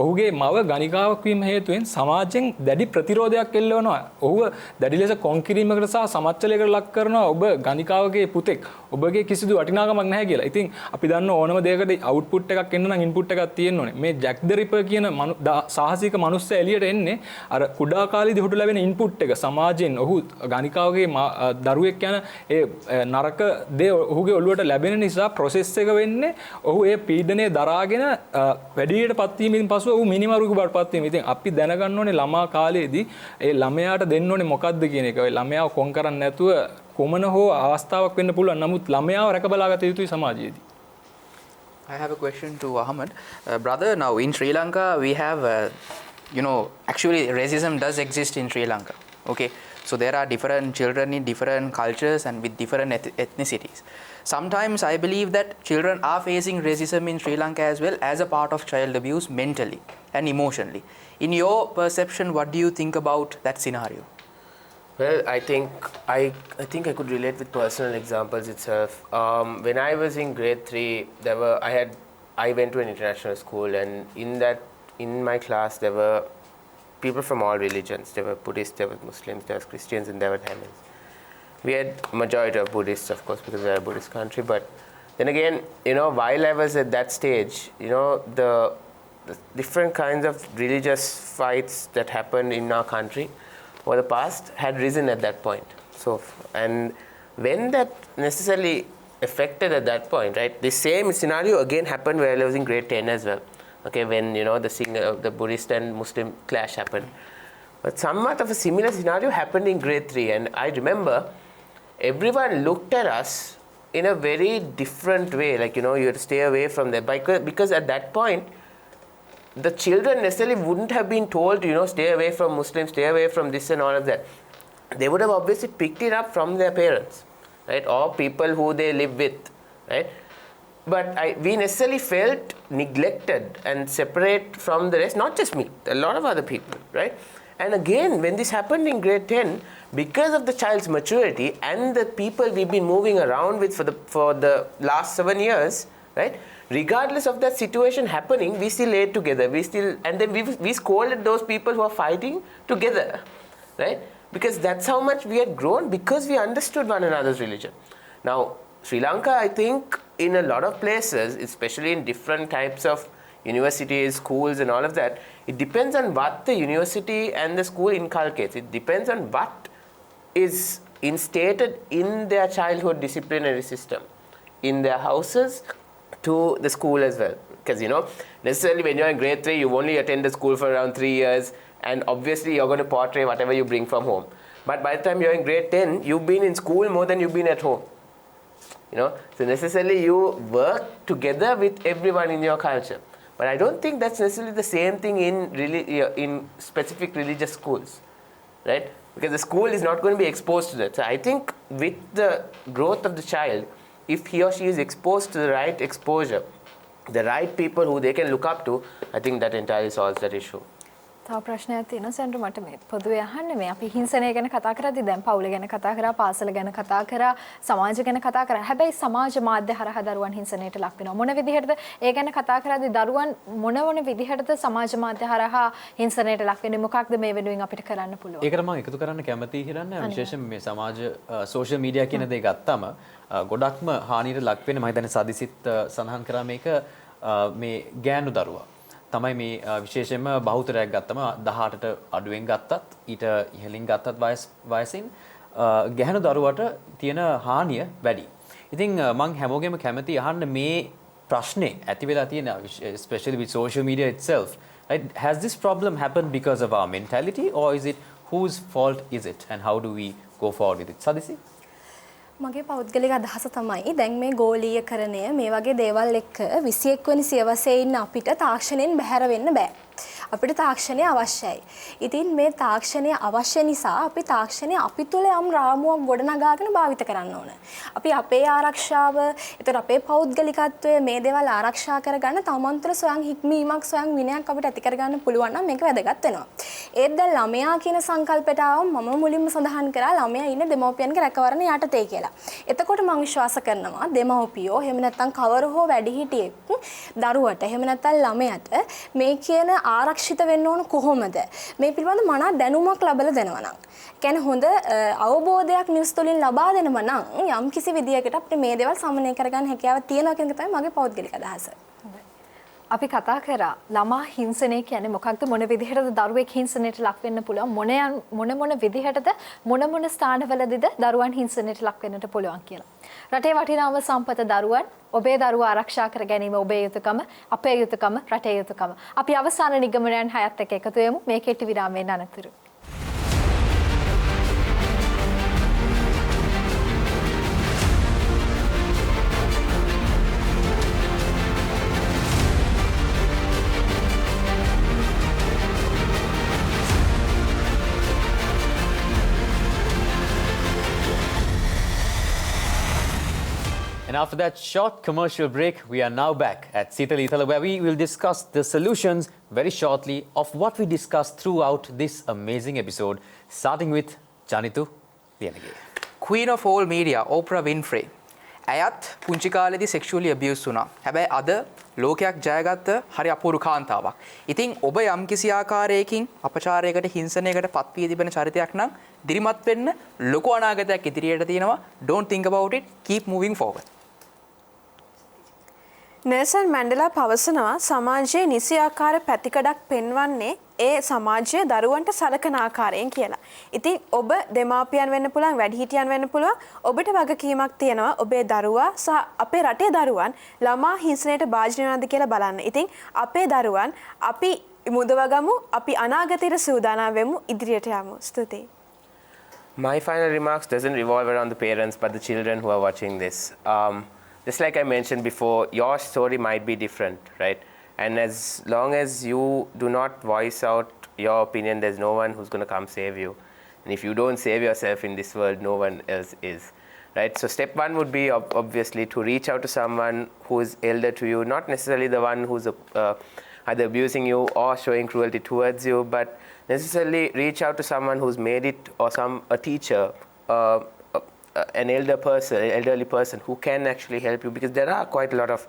ඔහුගේ මව ගණිකාවක් වීම හේතුවෙන් සමාජයෙන් දැඩි ප්‍රතිරෝධයක් එල්ලවනවා. ඔහුව දැඩි ලෙස කොන්කිරීමකට සහ සමච්චලයකට ලක් කරනවා. ඔබ ගණිකාවගේ පුතෙක්. ඔබගේ කිසිදු වටිනාකමක් නැහැ කියලා. ඉතින් අපි දන්න ඕනම දෙයකට අවුට්පුට් එකක් එන්න නම් ඉන්පුට් එකක් තියෙන්න ඕනේ. මේ ජැක් ද රිපර් කියන සාහසික මනුස්සයා එළියට එන්නේ අර කුඩා කාලේදී ඔහුට ලැබෙන ඉන්පුට් එක සමාජයෙන් ඔහු ගණිකාවගේ දරුවෙක් යන ඒ නරක දේ ඔහුගේ ඔළුවට ලැබෙන නිසා ප්‍රොසෙස් එක වෙන්නේ ඔහු ඒ පීඩනය දරාගෙන වැඩිහිටියටපත් වීමෙන් පසු ඔහු මිනිමරුවෙකු බවටපත් වීම. ඉතින් අපි දැනගන්න ඕනේ ළමා කාලේදී ඒ ළමයාට දෙන්න ඕනේ මොකක්ද කියන එක. ඒ ළමයාව කොන් කරන්නේ නැතුව කොමන හෝ අවස්ථාවක් වෙන්න පුළුවන්. නමුත් ළමයාව රැක බලාගත යුතුයි සමාජයේදී. I have a question to Ahmed. Brother, now in Sri Lanka we have actually racism does exist in Sri Lanka. Okay, so there are different children in different cultures and with different ethnicities. Sometimes I believe that children are facing racism in Sri Lanka as well as a part of child abuse mentally and emotionally. In your perception, what do you think about that scenario? Well, I think I could relate with personal examples itself. When I was in grade 3, I went to an international school, and in my class there were people from all religions. There were Buddhists, there were Muslims, there were Christians, and there were Tamils. We had majority of Buddhists, of course, because we are a Buddhist country. But then again, while I was at that stage, the different kinds of religious fights that happened in our country over the past had risen at that point. So, and when that necessarily affected at that point, right? The same scenario again happened while I was in grade 10 as well. Okay, when the Buddhist and Muslim clash happened. But somewhat of a similar scenario happened in grade 3, and I remember everyone looked at us in a very different way. Like you had to stay away from them because at that point the children necessarily wouldn't have been told, stay away from Muslims, stay away from this and all of that. They would have obviously picked it up from their parents, right, or people who they live with, right? But we necessarily felt neglected and separate from the rest, not just me, a lot of other people, right? And again, when this happened in grade 10, because of the child's maturity and the people we've been moving around with for the last 7 years, right? Regardless of that situation happening, we still ate together. And then we scolded those people who are fighting together, right? Because that's how much we had grown, because we understood one another's religion. Now, Sri Lanka, I think, in a lot of places, especially in different types of universities, schools and all of that, it depends on what the university and the school inculcates. It depends on what is instated in their childhood disciplinary system, in their houses, to the school as well. Because, necessarily when you're in grade 3, you only attend the school for around 3 years, and obviously you're going to portray whatever you bring from home. But by the time you're in grade 10, you've been in school more than you've been at home. So necessarily you work together with everyone in your culture. But I don't think that's necessarily the same thing in specific religious schools, right? Because the school is not going to be exposed to that. So I think with the growth of the child, if he or she is exposed to the right exposure, the right people who they can look up to, I think that entirely solves that issue. තව ප්‍රශ්නයක් තියෙනවා සෙන්ටර් මට මේ පොදුවේ අහන්න මේ අපි හිංසනය ගැන කතා කරද්දී දැන් පවුල ගැන කතා කරා පාසල ගැන කතා කරා සමාජ ගැන කතා කරා හැබැයි සමාජ මාධ්‍ය හරහා දරුවන් හිංසනයට ලක් වෙනවා මොන විදිහටද ඒ ගැන කතා කරද්දී දරුවන් මොන විදිහටද සමාජ මාධ්‍ය හරහා හිංසනයට ලක් වෙන්නේ මොකක්ද මේ වෙනුවෙන් අපිට කරන්න පුළුවන් ඒකට මම එකතු කරන්න කැමතියි හිරන්න විශේෂයෙන් මේ සමාජ සෝෂල් මීඩියා කියන දේ ගත්තම ගොඩක්ම හානියට ලක් වෙන්නේ මම හිතන්නේ සදිසිත් සඳහන් කරා මේක මේ ගෑනු දරුවා තමයි මේ විශේෂයෙන්ම බහුතරයක් ගත්තම 18ට අඩුවෙන් ගත්තත් ඊට ඉහළින් ගත්තත් වයසින් ගැහැණු දරුවට තියෙන හානිය වැඩි. ඉතින් මම හැමෝගෙම කැමති අහන්න මේ ප්‍රශ්නේ ඇති වෙලා තියෙන especially with social media itself. Right? Has this problem happened because of our mentality or is it whose fault is it and how do we go forward with it? Sadisi? මගේ පෞද්ගලික අදහස තමයි දැන් මේ ගෝලීයකරණය මේ වගේ දේවල් එක්ක 21 වෙනි සියවසේ ඉන්න අපිට තාක්ෂණයෙන් බැහැර වෙන්න බෑ. අපිට තාක්ෂණය අවශ්‍යයි. ඉතින් මේ තාක්ෂණය අවශ්‍ය නිසා අපි තාක්ෂණය අපි තුළ යම් රාමුවක් ගොඩනගාගෙන භාවිත කරන්න ඕන. අපි අපේ ආරක්ෂාව, ඒතර අපේ පෞද්ගලිකත්වය මේ දේවල් ආරක්ෂා කරගන්න තමන් තුළ ස්වයං හික්මීමක් ස්වයං විනයක් අපිට ඇති කරගන්න පුළුවන් නම් මේක වැදගත් වෙනවා. ඒත් දැන් ළමයා කියන සංකල්පයට ආවම මම මුලින්ම සඳහන් කරා ළමයා ඉන්නේ දෙමව්පියන්ගේ රැකවරණ යටතේ කියලා. එතකොට මම විශ්වාස කරනවා දෙමව්පියෝ එහෙම නැත්නම් කවර හෝ වැඩිහිටියෙක් දරුවට එහෙම නැත්නම් ළමයට මේ කියන ආරක්ෂිත වෙන්න ඕන කොහොමද මේ පිළිබඳ මනා දැනුමක් ලැබලා දෙනවා නම් කියන්නේ හොඳ අවබෝධයක් නිවුස් තුලින් ලබා දෙනවා නම් යම් කිසි විදියකට අපිට මේ දේවල් සමනය කරගන්න හැකියාව තියෙනවා කියන එක තමයි මගේ පෞද්ගලික අදහස. අපි කතා කරා ළමා හිංසනය කියන්නේ මොකක්ද මොන විදිහටද දරුවෙක් හිංසනයට ලක් වෙන්න පුළුවන් මොන විදිහටද මොන ස්ථානවලදීද දරුවන් හිංසනයට ලක් වෙන්නට පුළුවන් කියලා. රටේ වටිනාම සම්පත දරුවන් ඔබේ දරුවා ආරක්ෂා කර ගැනීම ඔබේ යුතුයකම අපේ යුතුයකම රටේ යුතුයකම. අපි අවසාන නිගමනයන් 6ත් එක්ක එකතු වෙමු මේ කෙටි විරාමයෙන් අනතුරු. And after that short commercial break, we are now back at Sitala Ithala, where we will discuss the solutions very shortly of what we discussed throughout this amazing episode, starting with Janithu Liyanage. Queen of all media, Oprah Winfrey. ඇයත් පුංචි කාලේදී sexually abuse වුණා. හැබැයි අද ලෝකයක් ජයගත්ත හරි අපූර්ව කාන්තාවක්. ඉතින් ඔබ යම් කිසි ආකාරයකින් අපචාරයකට හිංසනයකට පත් වී තිබෙන චරිතයක් නම් දිරිමත් වෙන්න ලොකු අනාගතයක් ඉදිරියට තියෙනවා. Don't think about it. Keep moving forward. Nelson Mandela පවසනවා සමාජයේ නිසි ආකාර පැතිකඩක් පෙන්වන්නේ ඒ සමාජයේ දරුවන්ට සලකන ආකාරයෙන් කියලා. ඉතින් ඔබ දෙමාපියන් වෙන්න පුළුවන්, වැඩිහිටියන් වෙන්න පුළුවන්. ඔබට වගකීමක් තියෙනවා ඔබේ දරුවා සහ අපේ රටේ දරුවන් ළමා හිංසනයට භාජනය වෙනවද කියලා බලන්න. ඉතින් අපේ දරුවන් අපි මුදවගමු, අපි අනාගතයට සූදානම් වෙමු, ඉදිරියට යමු. ස්තුතියි. My final remarks doesn't revolve around the parents but the children who are watching this. Just like I mentioned before, your story might be different, right? And as long as you do not voice out your opinion, there's no one who's going to come save you. And if you don't save yourself in this world, no one else is, right? So step one would be obviously to reach out to someone who is elder to you, not necessarily the one who's either abusing you or showing cruelty towards you, but necessarily reach out to someone who's made it, or a teacher, an elderly person who can actually help you, because there are quite a lot of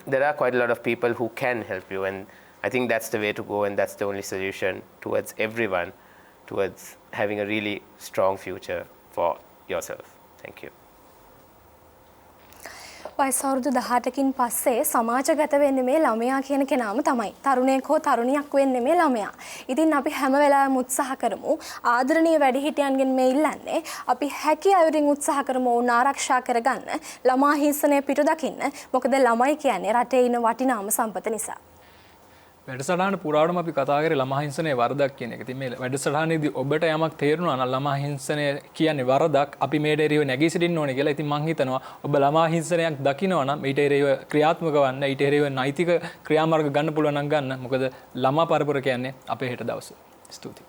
there are quite a lot of people who can help you, and I think that's the way to go, and that's the only solution towards everyone, towards having a really strong future for yourself. Thank you. වයස අවුරුදු 18කින් පස්සේ සමාජගත වෙන්නේ මේ ළමයා කියන කෙනාම තමයි. තරුණයෙක් හෝ තරුණියක් වෙන්නේ මේ ළමයා. ඉතින් අපි හැම වෙලාවෙම උත්සාහ කරමු ආදරණීය වැඩිහිටියන්ගෙන් මේ ඉල්ලන්නේ අපි හැකි අයුරින් උත්සාහ කරමු වුණ ආරක්ෂා කරගන්න ළමා හිංසනය පිටු දකින්න. මොකද ළමයි කියන්නේ රටේ ඉන්න වටිනාම සම්පත නිසා. වැඩසටහන පුරාවටම අපි කතා කරේ ළමා හිංසනයේ වරදක් කියන එක. ඉතින් මේ වැඩසටහනේදී ඔබට යමක් තේරුණා නම් ළමා හිංසනය කියන්නේ වරදක්, අපි මේට එරෙහිව නැගී සිටින්න ඕනේ කියලා. ඉතින් මම හිතනවා ඔබ ළමා හිංසනයක් දකිනවා නම් ඊට එරෙහිව ක්‍රියාත්මක වන්න, ඊට එරෙහිව නෛතික ක්‍රියාමාර්ග ගන්න පුළුවන් නම් ගන්න. මොකද ළමා පරපුර කියන්නේ අපේ හෙට දවස. ස්තුතියි.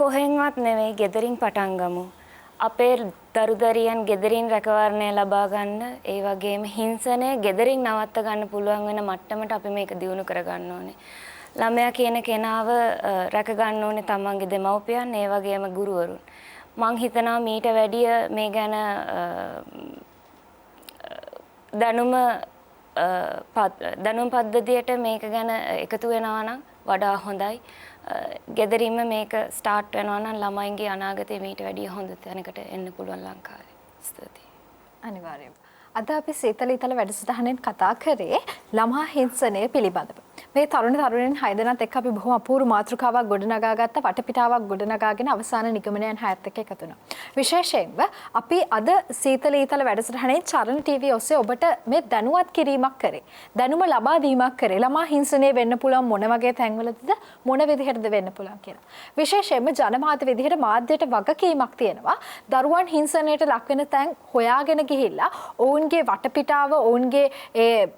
කොහෙන්වත් නෙවෙයි ගෙදරින් පටන් ගමු. අපේ දරුදරියන් ගෙදරින් රැකවරණය ලබා ගන්න, ඒ වගේම හිංසනය ගෙදරින් නවත්ත ගන්න පුළුවන් වෙන මට්ටමට අපි මේක දියුණු කරගන්න ඕනේ. ළමයා කියන කෙනාව රැක ගන්න ඕනේ තමන්ගේ දෙමව්පියන්, ඒ වගේම ගුරුවරුන්. මං හිතනවා මීට වැඩිය මේ ගැන දැනුම් පද්ධතියට මේක ගැන එකතු වෙනවා නම් වඩා හොඳයි. ගෙදරින්ම මේක ස්ටාර්ට් වෙනවා නම් ළමයින්ගේ අනාගතේ මීට වැඩිය හොඳ තැනකට එන්න පුළුවන් ලංකාවේ. ස්තුතියි. අනිවාර්යයෙන්ම. අද අපි සීතල ඊතල වැඩසටහනෙන් කතා කරේ ළමා හිංසනය පිළිබඳව. මේ තරුණ තරුණියන් 6 දෙනාත් එක්ක අපි බොහොම අපූර්ව මාතෘකාවක් ගොඩනගාගත්ත වටපිටාවක් ගොඩනගාගෙන අවසාන නිගමනයන් 6ත් එක්ක එකතු වුණා. විශේෂයෙන්ම අපි අද සීතල ඊතල වැඩසටහනේ චරණ ටීවී ඔස්සේ ඔබට මේ දැනුවත් කිරීමක් කරේ. දැනුම ලබා දීමක් කරේ. ළමා හිංසනය වෙන්න පුළුවන් මොන වගේ තැන්වලද මොන විදිහටද වෙන්න පුළුවන් කියලා. විශේෂයෙන්ම ජනමාධ්‍ය විදිහට මාධ්‍යයට වගකීමක් තියෙනවා. දරුවන් හිංසනයට ලක් වෙන තැන් හොයාගෙන ගිහිල්ලා ඔවුන්ගේ වටපිටාව, ඔවුන්ගේ ඒ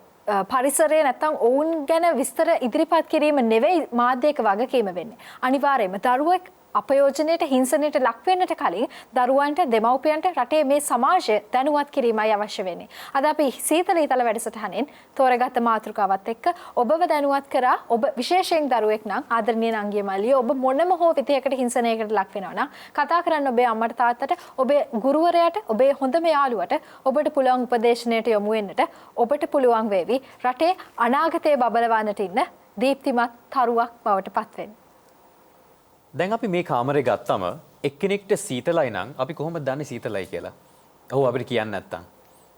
පරිසරය නැත්තම් ඔවුන් ගැන විස්තර ඉදිරිපත් කිරීම නෙවෙයි මාධ්‍යයක වගකීම වෙන්නේ. අනිවාර්යයෙන්ම දරුවෙක් අපයෝජනයට හිංසනයට ලක් වෙන්නට කලින් දරුවන්ට, දෙමව්පියන්ට, රටේ මේ සමාජය දැනුවත් කිරීමයි අවශ්‍ය වෙන්නේ. අද අපි සීතල ඊතල වැඩසටහනෙන් තෝරගත්ත මාතෘකාවත් එක්ක ඔබව දැනුවත් කරා. ඔබ විශේෂයෙන් දරුවෙක් නම් ආදරණීය නංගිය මල්ලිය, ඔබ මොනම හෝ විදියකට හිංසනයකට ලක් වෙනවා නම් කතා කරන්න ඔබේ අම්මට, තාත්තට, ඔබේ ගුරුවරයාට, ඔබේ හොඳම යාළුවට ඔබට පුළුවන් උපදේශනයට යොමු වෙන්නට ඔබට පුළුවන් වේවි රටේ අනාගතයේ බබලවන්නට ඉන්න දීප්තිමත් තරුවක් බවට පත් වෙන්න. දැන් අපි මේ කාමරේ ගත්තම එක්කෙනෙක්ට සීතලයි නම් අපි කොහොමද දන්නේ සීතලයි කියලා? ඔව් අපිට කියන්නේ නැත්තම්.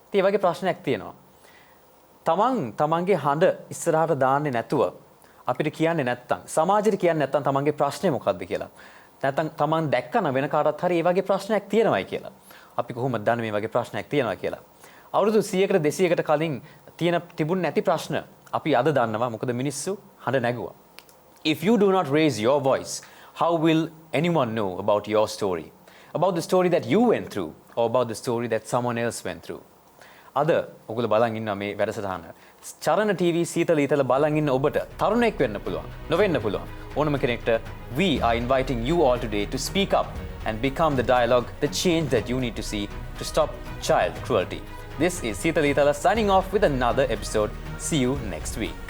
ඉතින් මේ වගේ ප්‍රශ්නයක් තියෙනවා. තමන්ගේ හඬ ඉස්සරහට දාන්නේ නැතුව අපිට කියන්නේ නැත්තම්, සමාජෙට කියන්නේ නැත්තම් තමන්ගේ ප්‍රශ්නේ මොකද්ද කියලා. නැත්තම් තමන් දැක්කම වෙන කාටවත් හරි මේ වගේ ප්‍රශ්නයක් තියෙනවයි කියලා. අපි කොහොමද දන්නේ මේ වගේ ප්‍රශ්නයක් තියෙනවා කියලා? අවුරුදු 100කට 200කට කලින් තිබුණ නැති ප්‍රශ්න අපි අද දන්නවා. මොකද මිනිස්සු හඬ නැගුවා. If you do not raise your voice, how will anyone know about your story? About the story that you went through, or about the story that someone else went through? අද ඔයගොල්ලෝ බලන් ඉන්නවා මේ වැඩසටහන. චරණ ටීවී සීතල ඊතල බලන් ඉන්න ඔබට තරුණයෙක් වෙන්න පුළුවන්, නොවෙන්න පුළුවන්. ඕනම කෙනෙක්ට we are inviting you all today to speak up and become the dialogue, the change that you need to see to stop child cruelty. This is Sitala Itala signing off with another episode. See you next week.